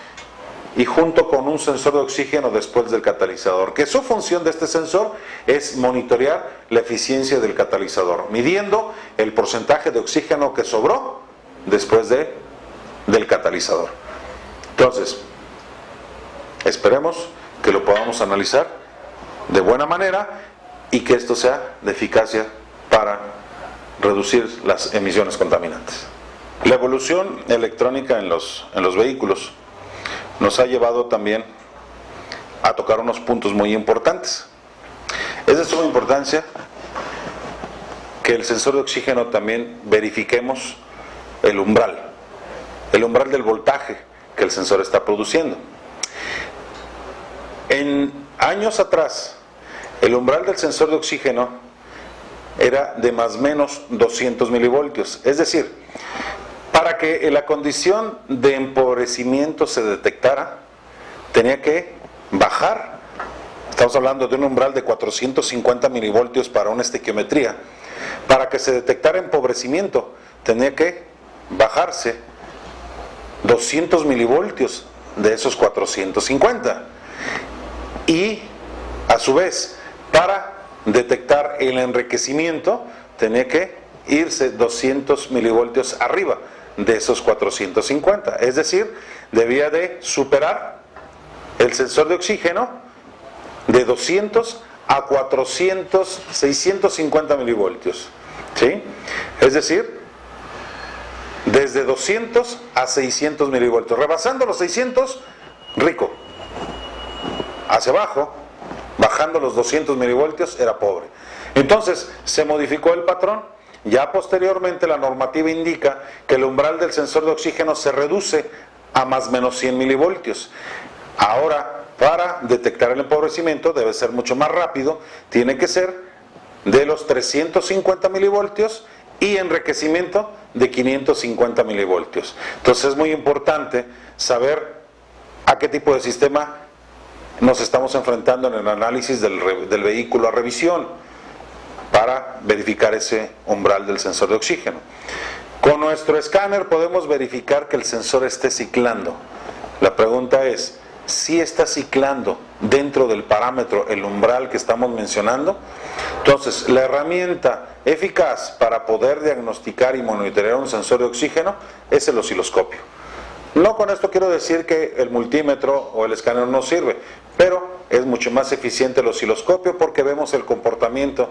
y junto con un sensor de oxígeno después del catalizador, que su función de este sensor es monitorear la eficiencia del catalizador, midiendo el porcentaje de oxígeno que sobró después del catalizador. Entonces, esperemos que lo podamos analizar de buena manera y que esto sea de eficacia para reducir las emisiones contaminantes. La evolución electrónica en los vehículos nos ha llevado también a tocar unos puntos muy importantes. Es de suma importancia que el sensor de oxígeno también verifiquemos el umbral del voltaje que el sensor está produciendo. En años atrás, el umbral del sensor de oxígeno era de más o menos 200 milivoltios, es decir, para que la condición de empobrecimiento se detectara, tenía que bajar. Estamos hablando de un umbral de 450 milivoltios para una estequiometría. Para que se detectara empobrecimiento, tenía que bajarse 200 milivoltios de esos 450. Y, a su vez, para detectar el enriquecimiento, tenía que irse 200 milivoltios arriba de esos 450. Es decir, debía de superar el sensor de oxígeno de 200 a 400, 650 milivoltios. ¿Sí? Es decir, desde 200 a 600 milivoltios. Rebasando los 600, rico. Hacia abajo, bajando los 200 milivoltios, era pobre. Entonces, se modificó el patrón. Ya posteriormente la normativa indica que el umbral del sensor de oxígeno se reduce a más o menos 100 milivoltios. Ahora, para detectar el empobrecimiento debe ser mucho más rápido, tiene que ser de los 350 milivoltios y enriquecimiento de 550 milivoltios. Entonces es muy importante saber a qué tipo de sistema nos estamos enfrentando en el análisis del vehículo a revisión para verificar ese umbral del sensor de oxígeno. Con nuestro escáner podemos verificar que el sensor esté ciclando. La pregunta es, ¿si está ciclando dentro del parámetro el umbral que estamos mencionando? Entonces, la herramienta eficaz para poder diagnosticar y monitorear un sensor de oxígeno es el osciloscopio. No con esto quiero decir que el multímetro o el escáner no sirve, pero es mucho más eficiente el osciloscopio porque vemos el comportamiento,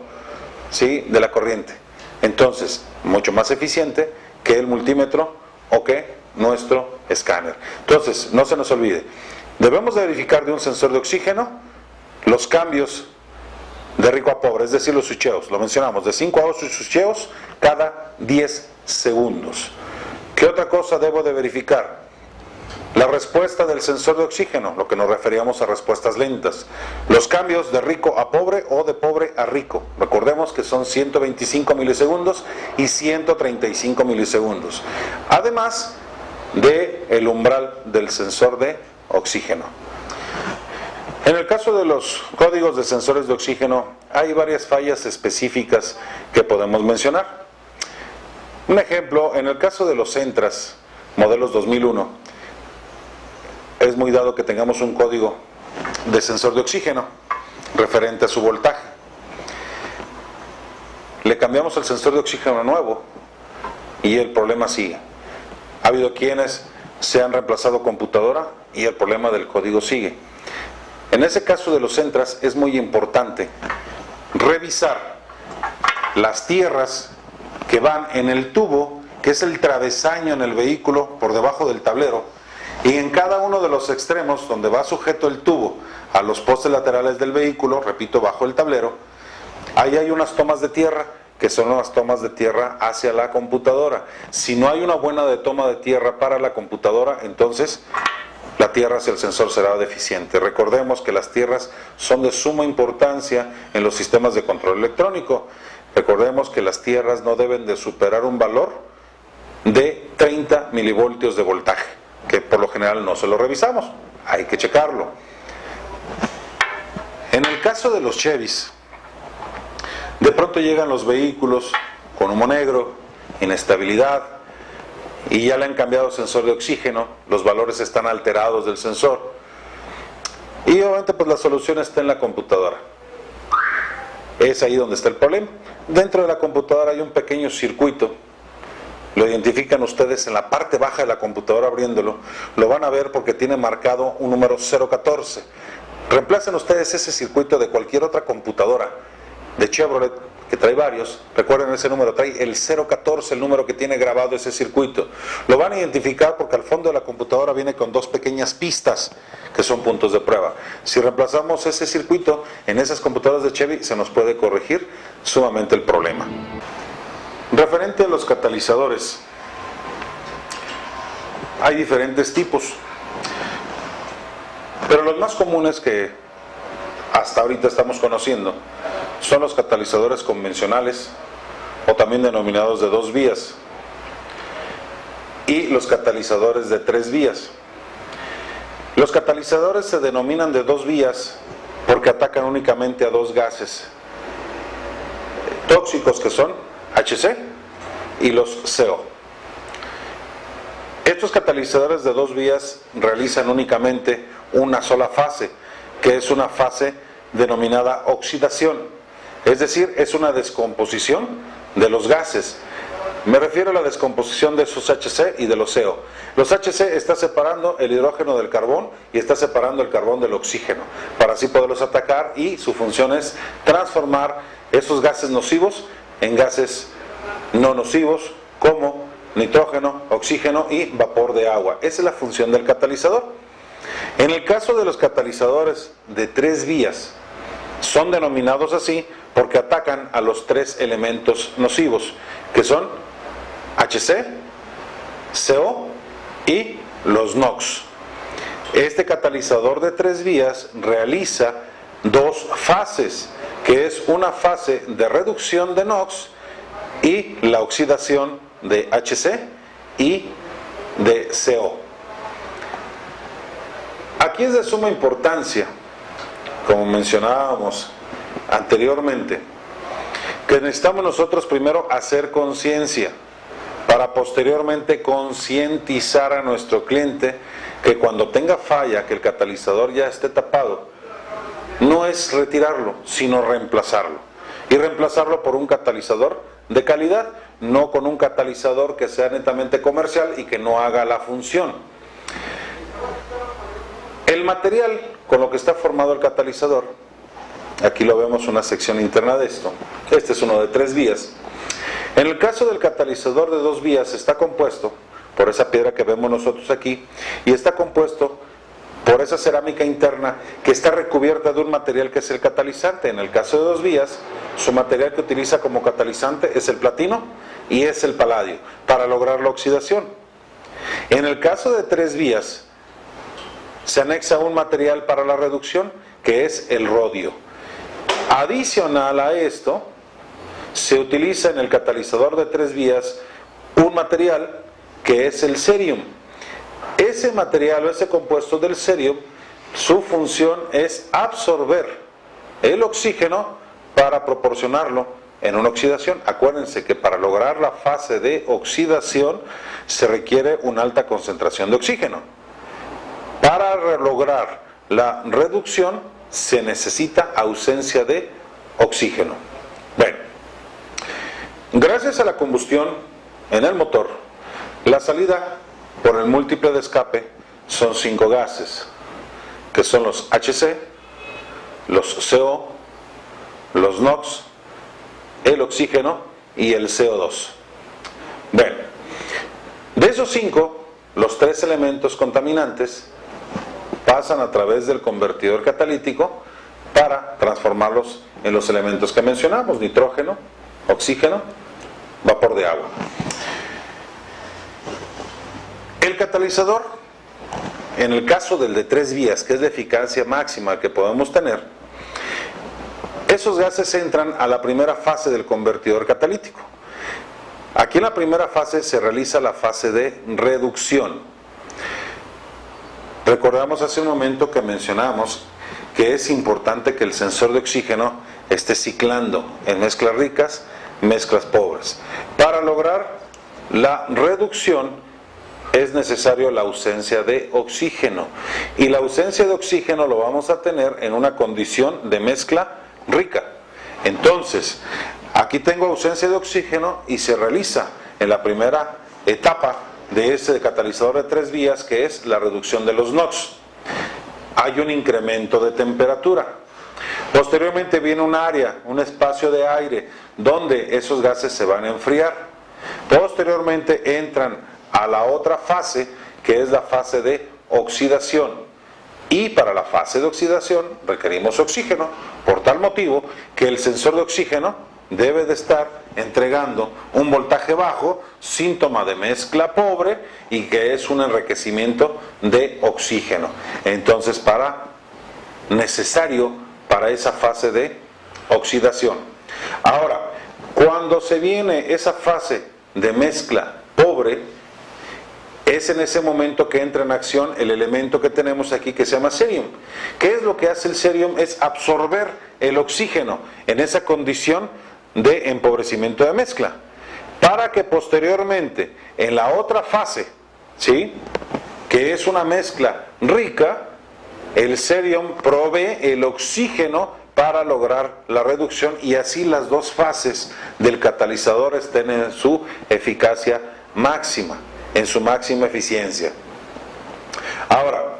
¿sí?, de la corriente. Entonces, mucho más eficiente que el multímetro o que nuestro escáner. Entonces, no se nos olvide, debemos de verificar de un sensor de oxígeno los cambios de rico a pobre, es decir, los switcheos. Lo mencionamos, de 5 a 8 switcheos cada 10 segundos. ¿Qué otra cosa debo de verificar? La respuesta del sensor de oxígeno, lo que nos referíamos a respuestas lentas. Los cambios de rico a pobre o de pobre a rico. Recordemos que son 125 milisegundos y 135 milisegundos. Además del umbral del sensor de oxígeno. En el caso de los códigos de sensores de oxígeno, hay varias fallas específicas que podemos mencionar. Un ejemplo, en el caso de los Centras, modelos 2001, es muy dado que tengamos un código de sensor de oxígeno referente a su voltaje. Le cambiamos el sensor de oxígeno nuevo y el problema sigue. Ha habido quienes se han reemplazado computadora y el problema del código sigue. En ese caso de los Centras es muy importante revisar las tierras que van en el tubo, que es el travesaño en el vehículo por debajo del tablero, y en cada uno de los extremos donde va sujeto el tubo a los postes laterales del vehículo, repito, bajo el tablero, ahí hay unas tomas de tierra que son las tomas de tierra hacia la computadora. Si no hay una buena toma de tierra para la computadora, entonces la tierra hacia el sensor será deficiente. Recordemos que las tierras son de suma importancia en los sistemas de control electrónico. Recordemos que las tierras no deben de superar un valor de 30 milivoltios de voltaje, que por lo general no se lo revisamos, hay que checarlo. En el caso de los Chevys, de pronto llegan los vehículos con humo negro, inestabilidad, y ya le han cambiado el sensor de oxígeno, los valores están alterados del sensor, y obviamente pues la solución está en la computadora. Es ahí donde está el problema. Dentro de la computadora hay un pequeño circuito, lo identifican ustedes en la parte baja de la computadora abriéndolo, lo van a ver porque tiene marcado un número 014. Reemplacen ustedes ese circuito de cualquier otra computadora de Chevrolet, que trae varios, recuerden ese número, trae el 014, el número que tiene grabado ese circuito. Lo van a identificar porque al fondo de la computadora viene con dos pequeñas pistas que son puntos de prueba. Si reemplazamos ese circuito en esas computadoras de Chevy, se nos puede corregir sumamente el problema. Referente a los catalizadores, hay diferentes tipos, pero los más comunes que hasta ahorita estamos conociendo son los catalizadores convencionales, o también denominados de 2 vías, y los catalizadores de 3 vías. Los catalizadores se denominan de 2 vías porque atacan únicamente a 2 gases tóxicos, que son HC y los CO. Estos catalizadores de 2 vías realizan únicamente una sola fase, que es una fase denominada oxidación. Es decir, es una descomposición de los gases. Me refiero a la descomposición de esos HC y de los CO. Los HC está separando el hidrógeno del carbón y está separando el carbón del oxígeno, para así poderlos atacar, y su función es transformar esos gases nocivos en gases no nocivos, como nitrógeno, oxígeno y vapor de agua. Esa es la función del catalizador. En el caso de los catalizadores de 3 vías, son denominados así porque atacan a los 3 elementos nocivos, que son HC, CO y los NOx. Este catalizador de 3 vías realiza 2 fases, que es una fase de reducción de NOx y la oxidación de HC y de CO. Aquí es de suma importancia, como mencionábamos anteriormente, que necesitamos nosotros primero hacer conciencia para posteriormente concientizar a nuestro cliente que cuando tenga falla, que el catalizador ya esté tapado, no es retirarlo, sino reemplazarlo. Y reemplazarlo por un catalizador de calidad, no con un catalizador que sea netamente comercial y que no haga la función. El material con lo que está formado el catalizador, aquí lo vemos una sección interna de esto, este es uno de 3 vías. En el caso del catalizador de 2 vías está compuesto por esa piedra que vemos nosotros aquí y está compuesto por esa cerámica interna que está recubierta de un material que es el catalizante. En el caso de 2 vías, su material que utiliza como catalizante es el platino y es el paladio para lograr la oxidación. En el caso de 3 vías, se anexa un material para la reducción que es el rodio. Adicional a esto, se utiliza en el catalizador de 3 vías un material que es el cerium. Ese material o ese compuesto del cerium, su función es absorber el oxígeno para proporcionarlo en una oxidación. Acuérdense que para lograr la fase de oxidación se requiere una alta concentración de oxígeno. Para lograr la reducción se necesita ausencia de oxígeno. Bueno, gracias a la combustión en el motor, la salida por el múltiple de escape son 5 gases, que son los HC, los CO, los NOx, el oxígeno y el CO2. Bueno, de esos 5, los 3 elementos contaminantes pasan a través del convertidor catalítico para transformarlos en los elementos que mencionamos: nitrógeno, oxígeno, vapor de agua. El catalizador, en el caso del de 3 vías, que es la eficacia máxima que podemos tener, esos gases entran a la primera fase del convertidor catalítico. Aquí en la primera fase se realiza la fase de reducción. Recordamos hace un momento que mencionamos que es importante que el sensor de oxígeno esté ciclando en mezclas ricas, mezclas pobres. Para lograr la reducción es necesario la ausencia de oxígeno, y la ausencia de oxígeno lo vamos a tener en una condición de mezcla rica. Entonces, aquí tengo ausencia de oxígeno y se realiza en la primera etapa de ese catalizador de 3 vías, que es la reducción de los NOx. Hay un incremento de temperatura. Posteriormente viene un área, un espacio de aire, donde esos gases se van a enfriar. Posteriormente entran a la otra fase, que es la fase de oxidación. Y para la fase de oxidación requerimos oxígeno, por tal motivo que el sensor de oxígeno debe de estar entregando un voltaje bajo, síntoma de mezcla pobre, y que es un enriquecimiento de oxígeno. Entonces, necesario para esa fase de oxidación. Ahora, cuando se viene esa fase de mezcla pobre, es en ese momento que entra en acción el elemento que tenemos aquí, que se llama cerium. ¿Qué es lo que hace el cerium? Es absorber el oxígeno en esa condición de empobrecimiento de mezcla, para que posteriormente en la otra fase, ¿sí?, que es una mezcla rica, el cerium provee el oxígeno para lograr la reducción y así las dos fases del catalizador estén en su eficacia máxima, en su máxima eficiencia. Ahora,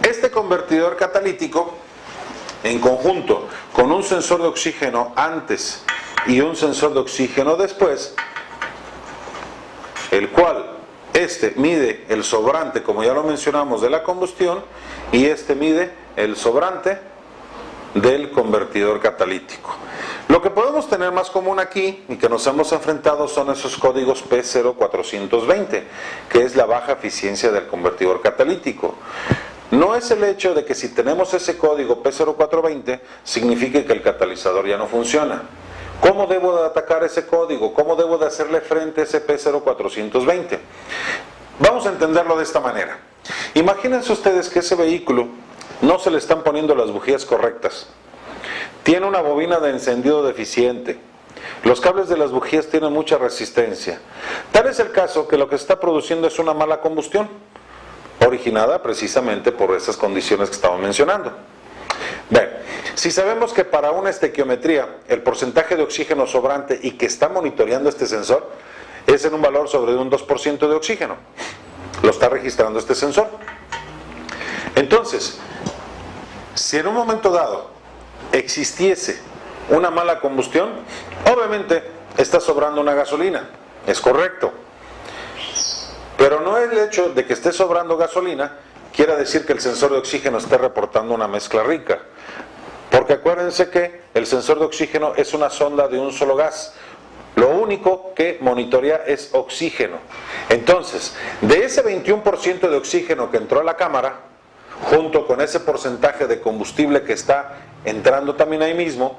este convertidor catalítico, en conjunto con un sensor de oxígeno antes y un sensor de oxígeno después, el cual este mide el sobrante, como ya lo mencionamos, de la combustión, y este mide el sobrante del convertidor catalítico. Lo que podemos tener más común aquí y que nos hemos enfrentado son esos códigos P0420, que es la baja eficiencia del convertidor catalítico. No es el hecho de que si tenemos ese código P0420 signifique que el catalizador ya no funciona. ¿Cómo debo de atacar ese código? ¿Cómo debo de hacerle frente a ese P0420? Vamos a entenderlo de esta manera. Imagínense ustedes que ese vehículo no se le están poniendo las bujías correctas. Tiene una bobina de encendido deficiente. Los cables de las bujías tienen mucha resistencia. Tal es el caso que lo que está produciendo es una mala combustión, originada precisamente por esas condiciones que estamos mencionando. Bien, si sabemos que para una estequiometría el porcentaje de oxígeno sobrante y que está monitoreando este sensor es en un valor sobre un 2% de oxígeno, lo está registrando este sensor. Entonces, si en un momento dado existiese una mala combustión, obviamente está sobrando una gasolina, es correcto. Pero no el hecho de que esté sobrando gasolina quiera decir que el sensor de oxígeno esté reportando una mezcla rica. Porque acuérdense que el sensor de oxígeno es una sonda de un solo gas. Lo único que monitorea es oxígeno. Entonces, de ese 21% de oxígeno que entró a la cámara, junto con ese porcentaje de combustible que está entrando también ahí mismo,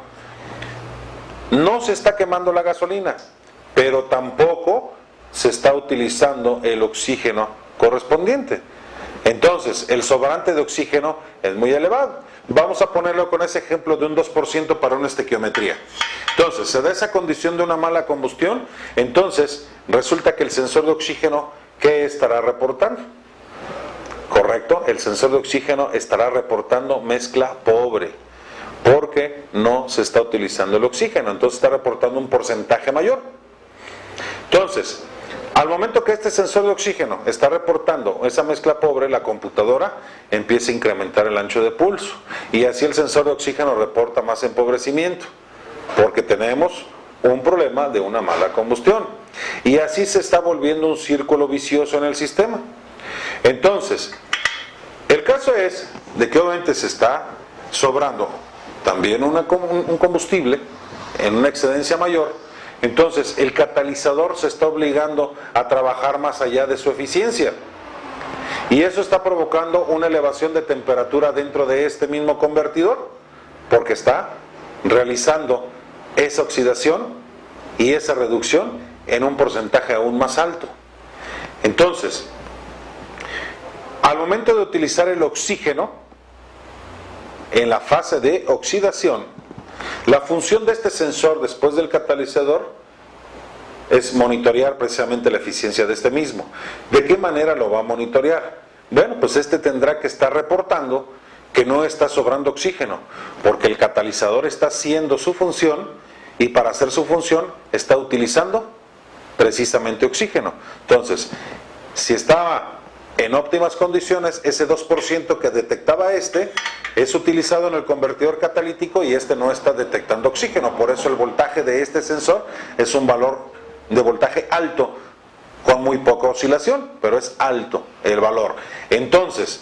no se está quemando la gasolina, pero tampoco se está utilizando el oxígeno correspondiente. Entonces, el sobrante de oxígeno es muy elevado. Vamos a ponerlo con ese ejemplo de un 2% para una estequiometría. Entonces, se da esa condición de una mala combustión, entonces resulta que el sensor de oxígeno, ¿qué estará reportando? Correcto, el sensor de oxígeno estará reportando mezcla pobre, porque no se está utilizando el oxígeno, entonces está reportando un porcentaje mayor. Entonces, al momento que este sensor de oxígeno está reportando esa mezcla pobre, la computadora empieza a incrementar el ancho de pulso y así el sensor de oxígeno reporta más empobrecimiento, porque tenemos un problema de una mala combustión y así se está volviendo un círculo vicioso en el sistema. Entonces, el caso es de que obviamente se está sobrando también un combustible en una excedencia mayor. Entonces, el catalizador se está obligando a trabajar más allá de su eficiencia. Y eso está provocando una elevación de temperatura dentro de este mismo convertidor, porque está realizando esa oxidación y esa reducción en un porcentaje aún más alto. Entonces, al momento de utilizar el oxígeno, en la fase de oxidación, la función de este sensor después del catalizador es monitorear precisamente la eficiencia de este mismo. ¿De qué manera lo va a monitorear? Bueno, pues este tendrá que estar reportando que no está sobrando oxígeno, porque el catalizador está haciendo su función y para hacer su función está utilizando precisamente oxígeno. Entonces, si estaba en óptimas condiciones, ese 2% que detectaba es utilizado en el convertidor catalítico y este no está detectando oxígeno. Por eso el voltaje de este sensor es un valor de voltaje alto, con muy poca oscilación, pero es alto el valor. Entonces,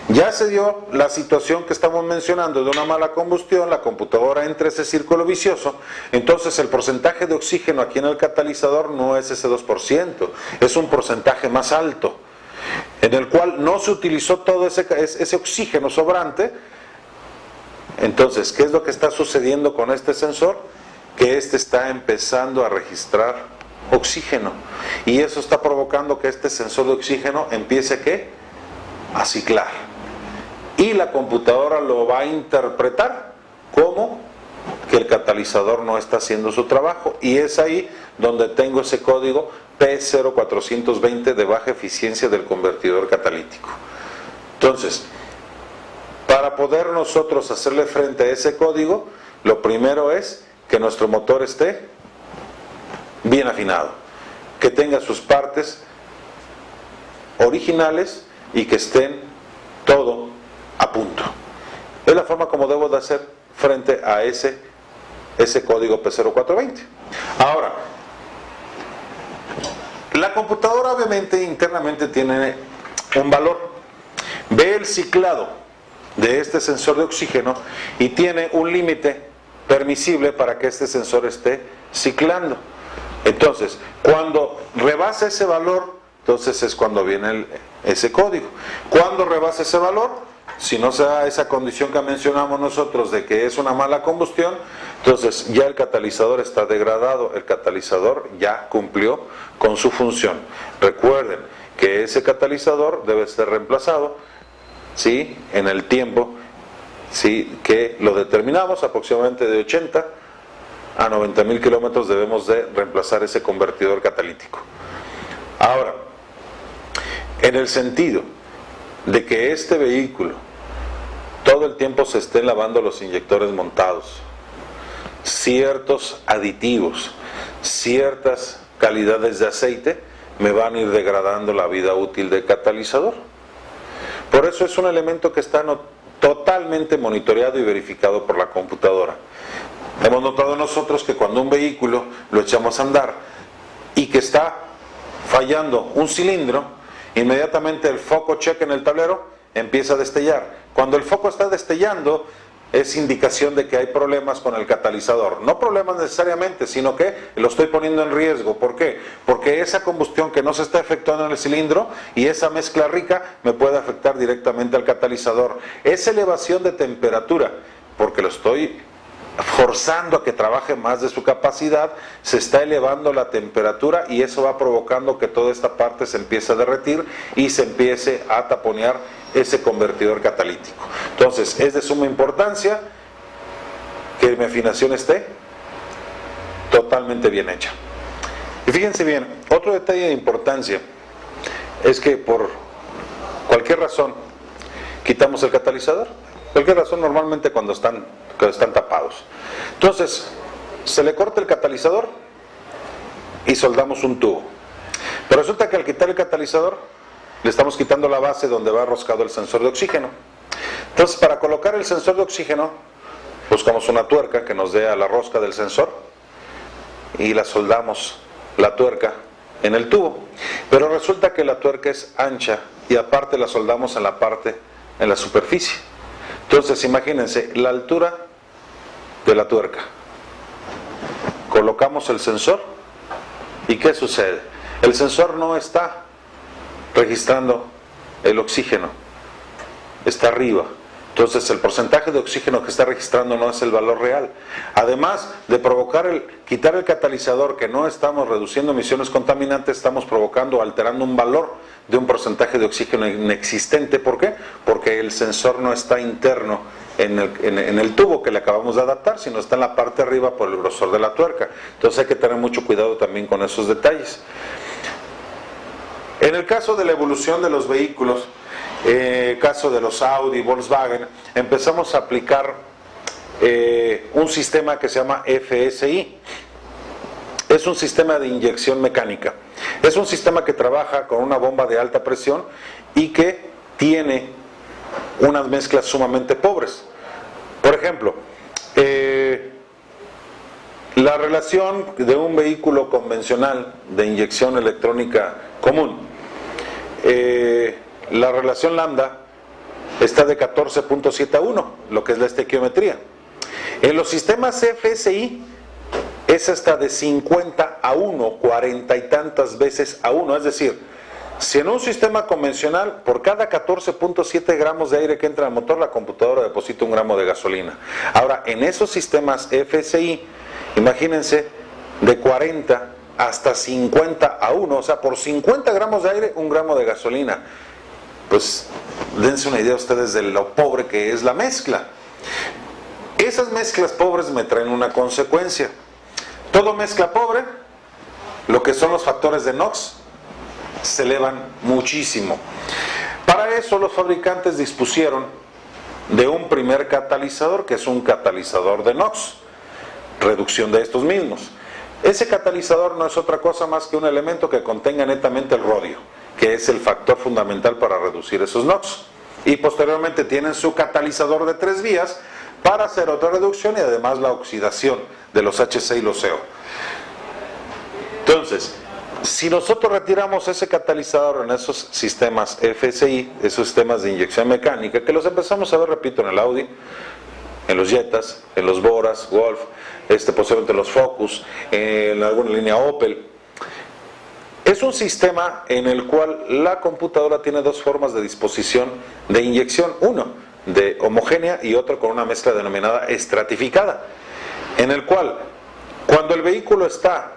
ya se dio la situación que estamos mencionando de una mala combustión, la computadora entra en ese círculo vicioso, entonces el porcentaje de oxígeno aquí en el catalizador no es ese 2%, es un porcentaje más alto, en el cual no se utilizó todo ese oxígeno sobrante. Entonces, ¿qué es lo que está sucediendo con este sensor? Que este está empezando a registrar oxígeno y eso está provocando que este sensor de oxígeno empiece ¿qué? A ciclar y la computadora lo va a interpretar como que el catalizador no está haciendo su trabajo y es ahí donde tengo ese código P0420 de baja eficiencia del convertidor catalítico. Entonces, Para poder nosotros hacerle frente a ese código, lo primero es que nuestro motor esté bien afinado, que tenga sus partes originales y que estén todo a punto. Es la forma como debo de hacer frente a ese código P0420. Ahora, la computadora obviamente internamente tiene un valor. Ve el ciclado de este sensor de oxígeno y tiene un límite permisible para que este sensor esté ciclando. Entonces, cuando rebasa ese valor, entonces es cuando viene ese código. Cuando rebasa ese valor, si no se da esa condición que mencionamos nosotros de que es una mala combustión, entonces ya el catalizador está degradado, el catalizador ya cumplió con su función. Recuerden que ese catalizador debe ser reemplazado, ¿sí?, en el tiempo, ¿sí?, que lo determinamos, aproximadamente de 80 a 90,000 kilómetros debemos de reemplazar ese convertidor catalítico. Ahora, en el sentido de que este vehículo todo el tiempo se estén lavando los inyectores montados, ciertos aditivos, ciertas calidades de aceite me van a ir degradando la vida útil del catalizador. Por eso es un elemento que está totalmente monitoreado y verificado por la computadora. Hemos notado nosotros que cuando un vehículo lo echamos a andar y que está fallando un cilindro, inmediatamente el foco check en el tablero empieza a destellar. Cuando el foco está destellando, es indicación de que hay problemas con el catalizador. No problemas necesariamente, sino que lo estoy poniendo en riesgo. ¿Por qué? Porque esa combustión que no se está efectuando en el cilindro y esa mezcla rica me puede afectar directamente al catalizador. Esa elevación de temperatura, porque lo estoy forzando a que trabaje más de su capacidad, se está elevando la temperatura y eso va provocando que toda esta parte se empiece a derretir y se empiece a taponear ese convertidor catalítico. Entonces, es de suma importancia que mi afinación esté totalmente bien hecha. Y fíjense bien, otro detalle de importancia es que por cualquier razón quitamos el catalizador. Cualquier razón, normalmente cuando están tapados. Entonces, se le corta el catalizador y soldamos un tubo. Pero resulta que al quitar el catalizador, le estamos quitando la base donde va roscado el sensor de oxígeno. Entonces, para colocar el sensor de oxígeno, buscamos una tuerca que nos dé a la rosca del sensor y la soldamos, la tuerca, en el tubo. Pero resulta que la tuerca es ancha y aparte la soldamos en la superficie. Entonces, imagínense la altura de la tuerca. Colocamos el sensor y ¿qué sucede? El sensor no está registrando el oxígeno, está arriba. Entonces el porcentaje de oxígeno que está registrando no es el valor real. Además de quitar el catalizador, que no estamos reduciendo emisiones contaminantes, estamos provocando, alterando un valor de un porcentaje de oxígeno inexistente. ¿Por qué? Porque el sensor no está interno en el tubo que le acabamos de adaptar, sino está en la parte de arriba por el grosor de la tuerca. Entonces hay que tener mucho cuidado también con esos detalles. En el caso de la evolución de los vehículos, caso de los Audi, Volkswagen, empezamos a aplicar un sistema que se llama FSI. Es un sistema de inyección mecánica. Es un sistema que trabaja con una bomba de alta presión y que tiene unas mezclas sumamente pobres. Por ejemplo, la relación de un vehículo convencional de inyección electrónica común, la relación lambda está de 14.7 a 1, lo que es la estequiometría. En los sistemas FSI es hasta de 50 a 1, 40 y tantas veces a 1. Es decir, si en un sistema convencional, por cada 14.7 gramos de aire que entra al motor, la computadora deposita 1 gramo de gasolina. Ahora, en esos sistemas FSI, imagínense, de 40 hasta 50 a 1, o sea, por 50 gramos de aire, 1 gramo de gasolina. Pues dense una idea ustedes de lo pobre que es la mezcla. Esas mezclas pobres me traen una consecuencia. Todo mezcla pobre, lo que son los factores de NOx, se elevan muchísimo. Para eso los fabricantes dispusieron de un primer catalizador, que es un catalizador de NOx, reducción de estos mismos. Ese catalizador no es otra cosa más que un elemento que contenga netamente el rodio, que es el factor fundamental para reducir esos NOx. Y posteriormente tienen su catalizador de 3 vías para hacer otra reducción y además la oxidación de los HC y los CO. Entonces, si nosotros retiramos ese catalizador en esos sistemas FSI, esos sistemas de inyección mecánica, que los empezamos a ver, repito, en el Audi, en los Jetas, en los Boras, Golf, posiblemente los Focus, en alguna línea Opel. Es un sistema en el cual la computadora tiene 2 formas de disposición de inyección, uno de homogénea y otro con una mezcla denominada estratificada, en el cual cuando el vehículo está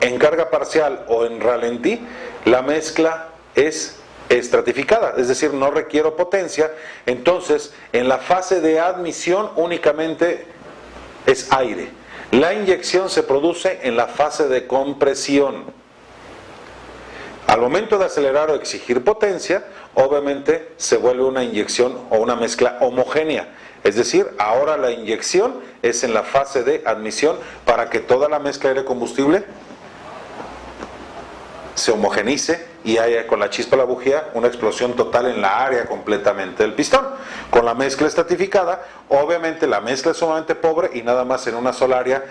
en carga parcial o en ralentí, la mezcla es estratificada, es decir, no requiero potencia. Entonces, en la fase de admisión únicamente es aire. La inyección se produce en la fase de compresión. Al momento de acelerar o exigir potencia, obviamente se vuelve una inyección o una mezcla homogénea. Es decir, ahora la inyección es en la fase de admisión para que toda la mezcla aire-combustible se homogenice y haya con la chispa de la bujía una explosión total en la área completamente del pistón. Con la mezcla estratificada, obviamente la mezcla es sumamente pobre y nada más en una sola área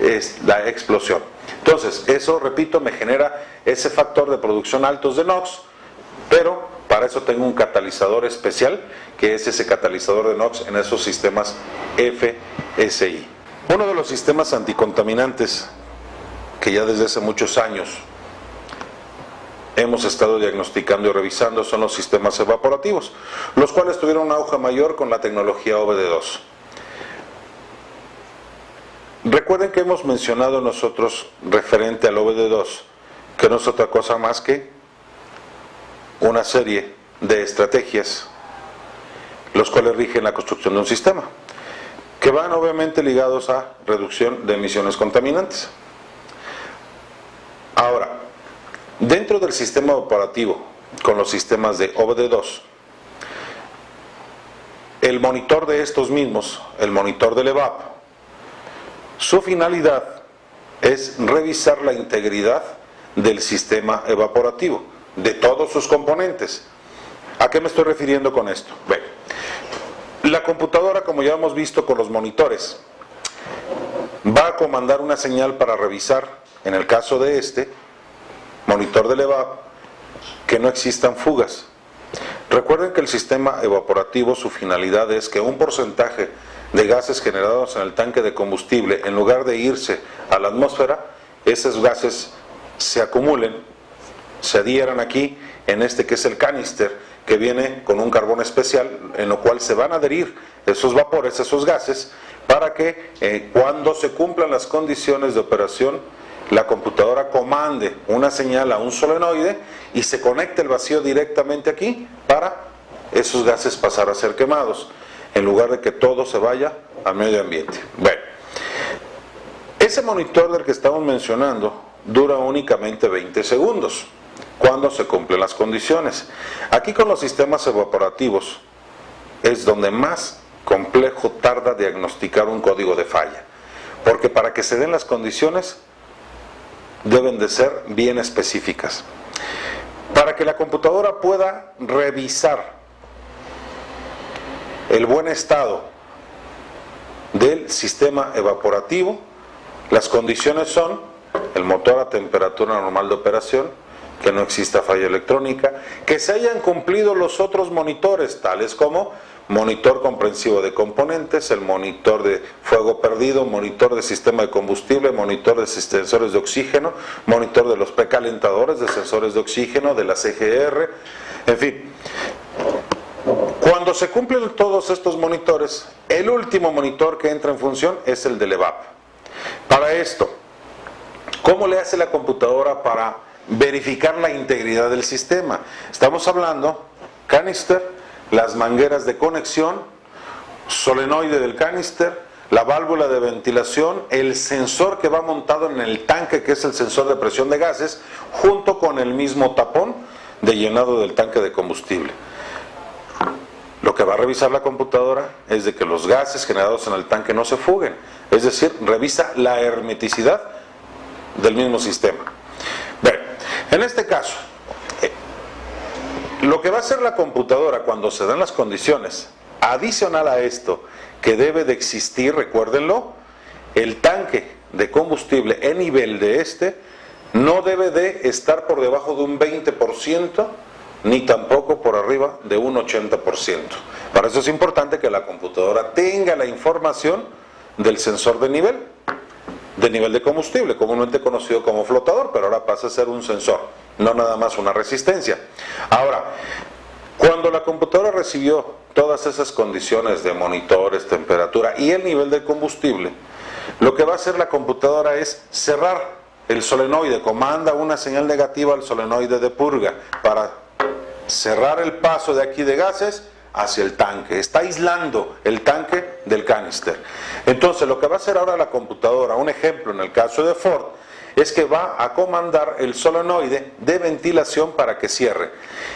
es la explosión. Entonces, eso, repito, me genera ese factor de producción altos de NOx, pero para eso tengo un catalizador especial, que es ese catalizador de NOx en esos sistemas FSI. Uno de los sistemas anticontaminantes que ya desde hace muchos años hemos estado diagnosticando y revisando son los sistemas evaporativos, los cuales tuvieron un auge mayor con la tecnología OBD2. Recuerden que hemos mencionado nosotros referente al OBD2 que no es otra cosa más que una serie de estrategias los cuales rigen la construcción de un sistema, que van obviamente ligados a reducción de emisiones contaminantes. Ahora, dentro del sistema operativo, con los sistemas de OBD2, el monitor de estos mismos, el monitor del EVAP, su finalidad es revisar la integridad del sistema evaporativo, de todos sus componentes. ¿A qué me estoy refiriendo con esto? Bueno, la computadora, como ya hemos visto con los monitores, va a comandar una señal para revisar, en el caso de este monitor del EVAP, que no existan fugas. Recuerden que el sistema evaporativo, su finalidad es que un porcentaje de gases generados en el tanque de combustible, en lugar de irse a la atmósfera, esos gases se acumulen, se adhieran aquí, en este que es el canister, que viene con un carbón especial, en lo cual se van a adherir esos vapores, esos gases, para que cuando se cumplan las condiciones de operación, la computadora comande una señal a un solenoide y se conecte el vacío directamente aquí para esos gases pasar a ser quemados, en lugar de que todo se vaya al medio ambiente. Bueno, ese monitor del que estamos mencionando dura únicamente 20 segundos cuando se cumplen las condiciones. Aquí con los sistemas evaporativos es donde más complejo tarda diagnosticar un código de falla, porque para que se den las condiciones deben de ser bien específicas. Para que la computadora pueda revisar el buen estado del sistema evaporativo, las condiciones son el motor a temperatura normal de operación, que no exista falla electrónica, que se hayan cumplido los otros monitores, tales como monitor comprensivo de componentes, el monitor de fuego perdido, monitor de sistema de combustible, monitor de sensores de oxígeno, monitor de los precalentadores de sensores de oxígeno, de la CGR, en fin. Cuando se cumplen todos estos monitores, el último monitor que entra en función es el del EVAP. Para esto, ¿cómo le hace la computadora para verificar la integridad del sistema? Estamos hablando, canister, las mangueras de conexión, solenoide del canister, la válvula de ventilación, el sensor que va montado en el tanque, que es el sensor de presión de gases, junto con el mismo tapón de llenado del tanque de combustible. lo que va a revisar la computadora es de que los gases generados en el tanque no se fuguen, es decir, revisa la hermeticidad del mismo sistema. Bien, en este caso, lo que va a hacer la computadora cuando se dan las condiciones, adicional a esto, que debe de existir, recuérdenlo, el tanque de combustible en nivel de no debe de estar por debajo de un 20%, ni tampoco por arriba de un 80%. Para eso es importante que la computadora tenga la información del sensor de nivel de combustible, comúnmente conocido como flotador, pero ahora pasa a ser un sensor, no nada más una resistencia. Ahora, cuando la computadora recibió todas esas condiciones de monitores, temperatura y el nivel de combustible, lo que va a hacer la computadora es cerrar el solenoide, comanda una señal negativa al solenoide de purga para cerrar el paso de aquí de gases hacia el tanque. Está aislando el tanque del canister. Entonces lo que va a hacer ahora la computadora, un ejemplo en el caso de Ford, es que va a comandar el solenoide de ventilación para que cierre.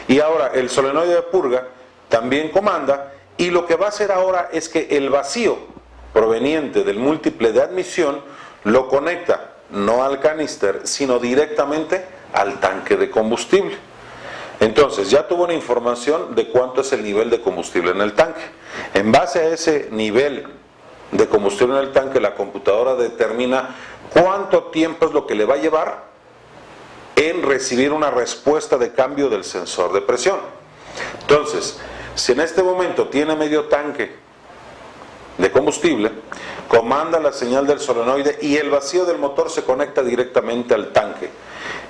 Y ahora el solenoide de purga también comanda, y lo que va a hacer ahora es que el vacío proveniente del múltiple de admisión lo conecta no al canister, sino directamente al tanque de combustible. Entonces ya tuvo una información de cuánto es el nivel de combustible en el tanque. En base a ese nivel de combustible en el tanque, la computadora determina cuánto tiempo es lo que le va a llevar en recibir una respuesta de cambio del sensor de presión. Entonces, si en este momento tiene medio tanque de combustible, comanda la señal del solenoide y el vacío del motor se conecta directamente al tanque.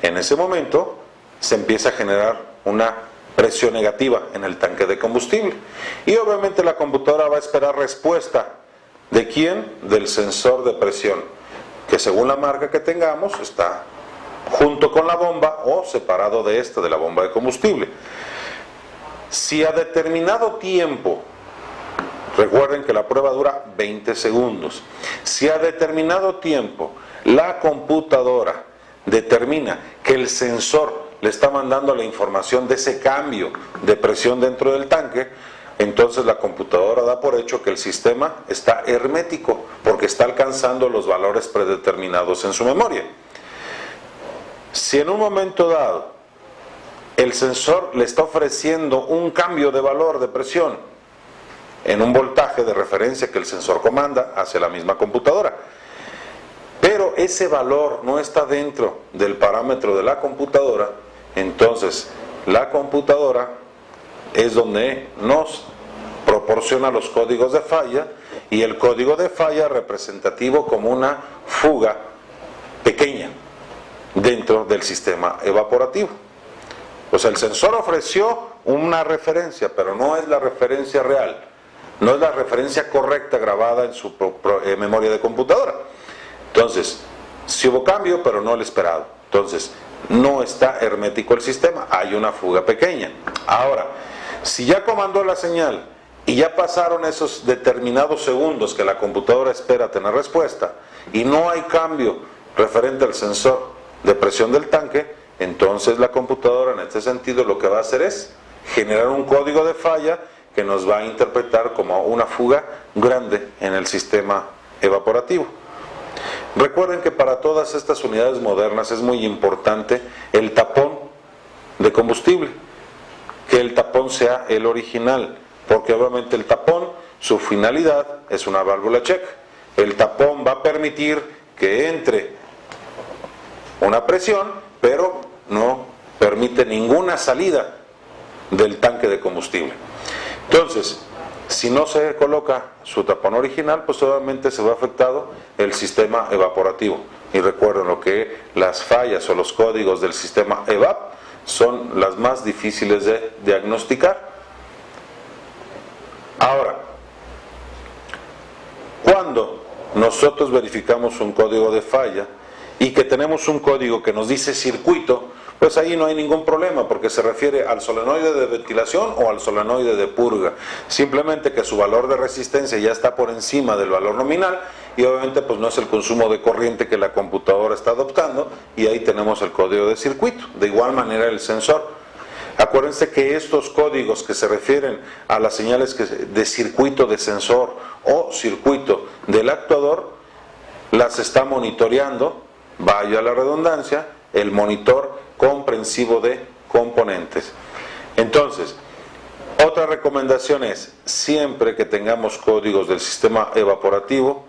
En ese momento se empieza a generar una presión negativa en el tanque de combustible. Y obviamente la computadora va a esperar respuesta. ¿De quién? Del sensor de presión, que según la marca que tengamos está junto con la bomba o separado de la bomba de combustible. Si a determinado tiempo, recuerden que la prueba dura 20 segundos, si a determinado tiempo la computadora determina que el sensor le está mandando la información de ese cambio de presión dentro del tanque, entonces la computadora da por hecho que el sistema está hermético, porque está alcanzando los valores predeterminados en su memoria. Si en un momento dado el sensor le está ofreciendo un cambio de valor de presión en un voltaje de referencia que el sensor comanda hacia la misma computadora, pero ese valor no está dentro del parámetro de la computadora, entonces la computadora es donde nos proporciona los códigos de falla, y el código de falla representativo como una fuga pequeña dentro del sistema evaporativo. O sea, el sensor ofreció una referencia, pero no es la referencia real, no es la referencia correcta grabada en su memoria de computadora. Entonces, sí hubo cambio, pero no el esperado. Entonces, no está hermético el sistema, hay una fuga pequeña. Ahora, si ya comandó la señal y ya pasaron esos determinados segundos que la computadora espera tener respuesta y no hay cambio referente al sensor de presión del tanque, entonces la computadora en este sentido lo que va a hacer es generar un código de falla que nos va a interpretar como una fuga grande en el sistema evaporativo. Recuerden que para todas estas unidades modernas es muy importante el tapón de combustible, que el tapón sea el original, porque obviamente el tapón, su finalidad es una válvula check. El tapón va a permitir que entre una presión, pero no permite ninguna salida del tanque de combustible. Entonces, si no se coloca su tapón original, pues obviamente se ve afectado el sistema evaporativo. Y recuerden lo que las fallas o los códigos del sistema EVAP son las más difíciles de diagnosticar. Ahora, cuando nosotros verificamos un código de falla y que tenemos un código que nos dice circuito, pues ahí no hay ningún problema, porque se refiere al solenoide de ventilación o al solenoide de purga. Simplemente que su valor de resistencia ya está por encima del valor nominal, y obviamente pues no es el consumo de corriente que la computadora está adoptando, y ahí tenemos el código de circuito. De igual manera el sensor. Acuérdense que estos códigos que se refieren a las señales de circuito de sensor o circuito del actuador, las está monitoreando, vaya la redundancia, el monitor comprensivo de componentes. Entonces, otra recomendación es, siempre que tengamos códigos del sistema evaporativo,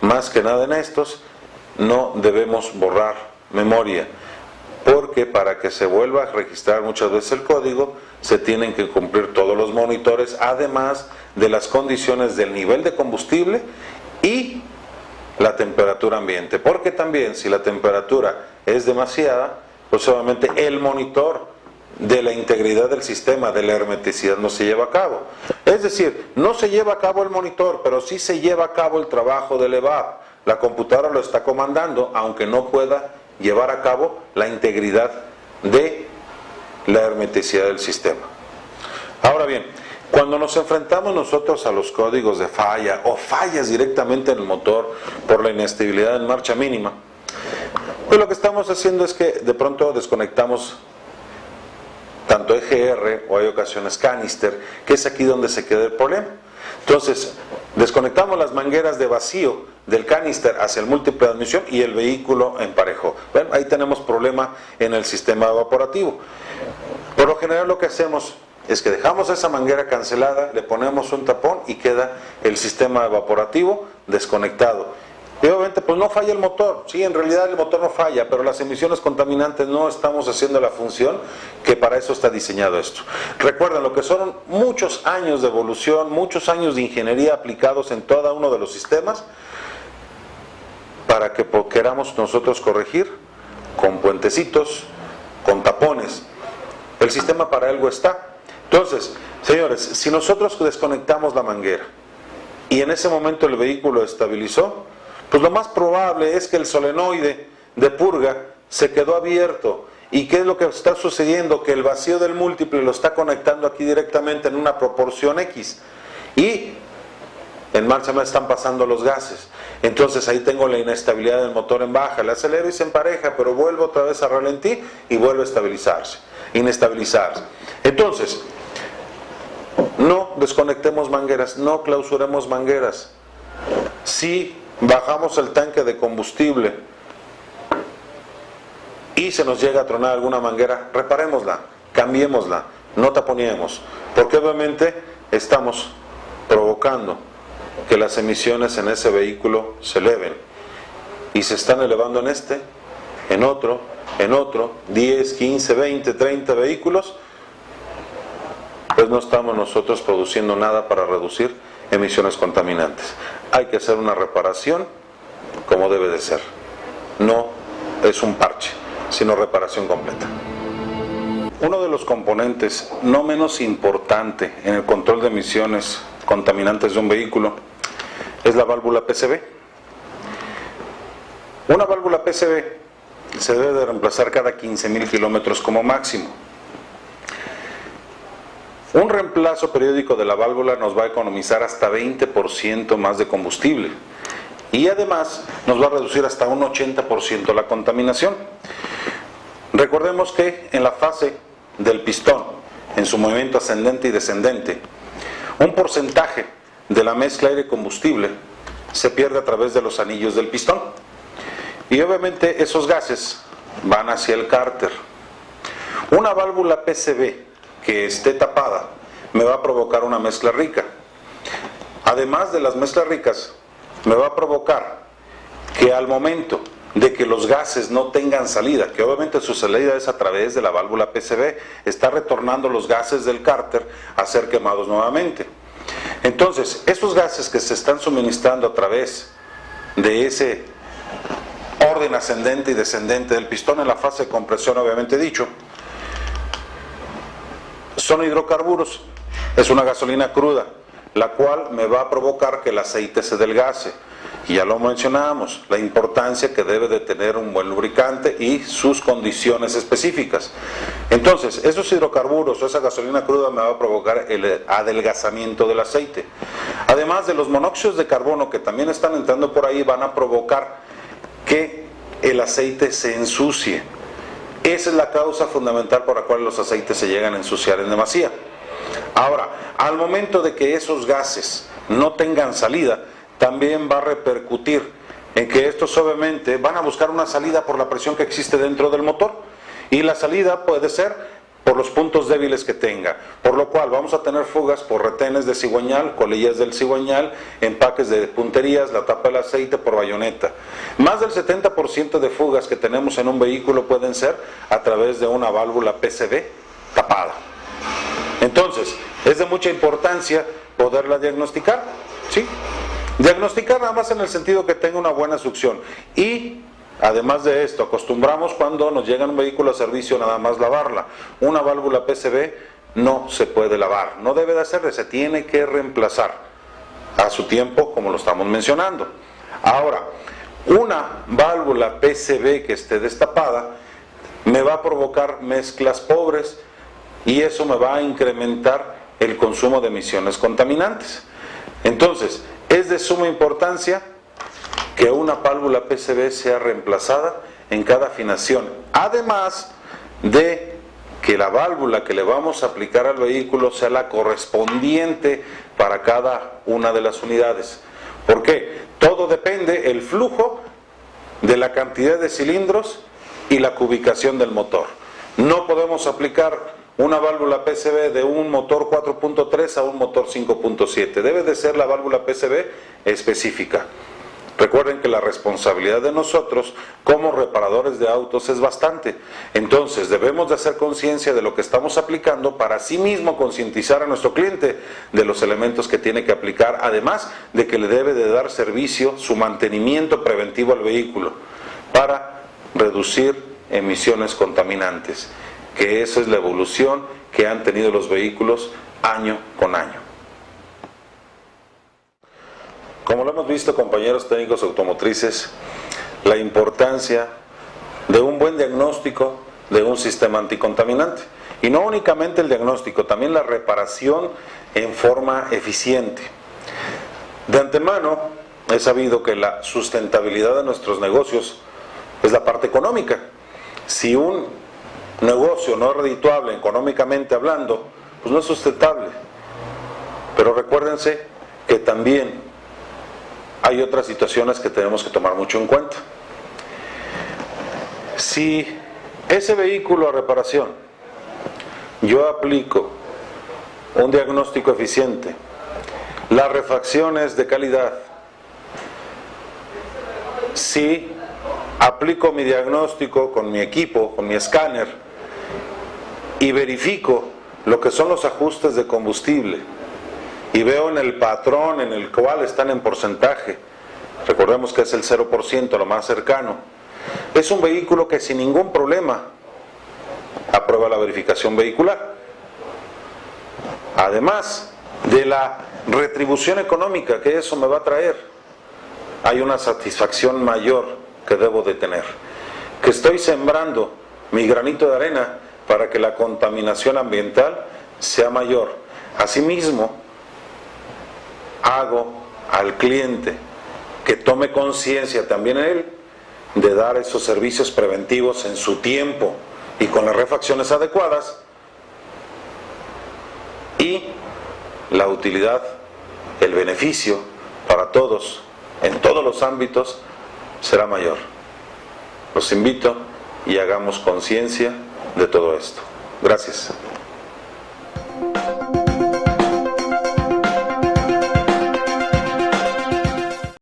más que nada en estos, no debemos borrar memoria, porque para que se vuelva a registrar muchas veces el código, se tienen que cumplir todos los monitores, además de las condiciones del nivel de combustible y la temperatura ambiente, porque también si la temperatura es demasiada, pues obviamente el monitor de la integridad del sistema, de la hermeticidad, no se lleva a cabo. Es decir, no se lleva a cabo el monitor, pero sí se lleva a cabo el trabajo del EVAP. La computadora lo está comandando, aunque no pueda llevar a cabo la integridad de la hermeticidad del sistema. Ahora bien, cuando nos enfrentamos nosotros a los códigos de falla o fallas directamente en el motor por la inestabilidad en marcha mínima, pues lo que estamos haciendo es que de pronto desconectamos tanto EGR o hay ocasiones canister, que es aquí donde se queda el problema. Entonces, desconectamos las mangueras de vacío del canister hacia el múltiple de admisión y el vehículo emparejó. Bueno, ahí tenemos problema en el sistema evaporativo. Por lo general lo que hacemos es que dejamos esa manguera cancelada, le ponemos un tapón y queda el sistema evaporativo desconectado. Y obviamente pues no falla el motor, sí, en realidad el motor no falla, pero las emisiones contaminantes no estamos haciendo la función que para eso está diseñado esto. Recuerden lo que son muchos años de evolución, muchos años de ingeniería aplicados en cada uno de los sistemas para que queramos nosotros corregir con puentecitos, con tapones. El sistema para algo está. Entonces, señores, si nosotros desconectamos la manguera y en ese momento el vehículo estabilizó, pues lo más probable es que el solenoide de purga se quedó abierto. ¿Y qué es lo que está sucediendo? Que el vacío del múltiple lo está conectando aquí directamente en una proporción X. Y en marcha me están pasando los gases. Entonces ahí tengo la inestabilidad del motor en baja. Le acelero y se empareja, pero vuelvo otra vez a ralentí y vuelve a estabilizarse, inestabilizarse. Entonces, no desconectemos mangueras, no clausuremos mangueras. Si bajamos el tanque de combustible y se nos llega a tronar alguna manguera, reparémosla, cambiémosla, no taponemos, porque obviamente estamos provocando que las emisiones en ese vehículo se eleven y se están elevando en este, en otro, 10, 15, 20, 30 vehículos, pues no estamos nosotros produciendo nada para reducir emisiones contaminantes. Hay que hacer una reparación como debe de ser. No es un parche, sino reparación completa. Uno de los componentes no menos importante en el control de emisiones contaminantes de un vehículo es la válvula PCV. Una válvula PCV se debe de reemplazar cada 15.000 kilómetros como máximo. Un reemplazo periódico de la válvula nos va a economizar hasta 20% más de combustible y además nos va a reducir hasta un 80% la contaminación. Recordemos que en la fase del pistón, en su movimiento ascendente y descendente, un porcentaje de la mezcla aire-combustible se pierde a través de los anillos del pistón y obviamente esos gases van hacia el cárter. Una válvula PCV que esté tapada me va a provocar una mezcla rica. Además de las mezclas ricas, me va a provocar que al momento de que los gases no tengan salida, que obviamente su salida es a través de la válvula PCV, está retornando los gases del cárter a ser quemados nuevamente. Entonces, esos gases que se están suministrando a través de ese orden ascendente y descendente del pistón en la fase de compresión, obviamente dicho, son hidrocarburos, es una gasolina cruda, la cual me va a provocar que el aceite se delgase. Y ya lo mencionábamos, la importancia que debe de tener un buen lubricante y sus condiciones específicas. Entonces, esos hidrocarburos o esa gasolina cruda me va a provocar el adelgazamiento del aceite. Además de los monóxidos de carbono que también están entrando por ahí, van a provocar que el aceite se ensucie. Esa es la causa fundamental por la cual los aceites se llegan a ensuciar en demasía. Ahora, al momento de que esos gases no tengan salida, también va a repercutir en que estos obviamente van a buscar una salida por la presión que existe dentro del motor, y la salida puede ser por los puntos débiles que tenga, por lo cual vamos a tener fugas por retenes de cigüeñal, colillas del cigüeñal, empaques de punterías, la tapa del aceite, por bayoneta. Más del 70% de fugas que tenemos en un vehículo pueden ser a través de una válvula PCV tapada. Entonces, es de mucha importancia poderla diagnosticar, ¿sí? Diagnosticar nada más en el sentido que tenga una buena succión. Y además de esto, acostumbramos cuando nos llega un vehículo a servicio nada más lavarla. Una válvula PCV no se puede lavar, no debe de hacerse, se tiene que reemplazar a su tiempo, como lo estamos mencionando. Ahora, una válvula PCV que esté destapada me va a provocar mezclas pobres y eso me va a incrementar el consumo de emisiones contaminantes. Entonces, es de suma importancia que una válvula PCV sea reemplazada en cada afinación, además de que la válvula que le vamos a aplicar al vehículo sea la correspondiente para cada una de las unidades. ¿Por qué? Todo depende el flujo de la cantidad de cilindros y la cubicación del motor. No podemos aplicar una válvula PCV de un motor 4.3 a un motor 5.7. Debe de ser la válvula PCV específica. Recuerden que la responsabilidad de nosotros como reparadores de autos es bastante. Entonces debemos de hacer conciencia de lo que estamos aplicando para así mismo concientizar a nuestro cliente de los elementos que tiene que aplicar, además de que le debe de dar servicio, su mantenimiento preventivo al vehículo para reducir emisiones contaminantes, que esa es la evolución que han tenido los vehículos año con año. Como lo hemos visto, compañeros técnicos automotrices, la importancia de un buen diagnóstico de un sistema anticontaminante. Y no únicamente el diagnóstico, también la reparación en forma eficiente. De antemano, he sabido que la sustentabilidad de nuestros negocios es la parte económica. Si un negocio no es redituable económicamente hablando, pues no es sustentable. Pero recuérdense que también hay otras situaciones que tenemos que tomar mucho en cuenta. Si ese vehículo a reparación yo aplico un diagnóstico eficiente, las refacciones de calidad, si aplico mi diagnóstico con mi equipo, con mi escáner, y verifico lo que son los ajustes de combustible, y veo en el patrón en el cual están en porcentaje, recordemos que es el 0%, lo más cercano, es un vehículo que sin ningún problema aprueba la verificación vehicular. Además de la retribución económica que eso me va a traer, hay una satisfacción mayor que debo de tener, que estoy sembrando mi granito de arena para que la contaminación ambiental sea mayor. Asimismo, hago al cliente que tome conciencia también él de dar esos servicios preventivos en su tiempo y con las refacciones adecuadas, y la utilidad, el beneficio para todos en todos los ámbitos será mayor. Los invito y hagamos conciencia de todo esto. Gracias.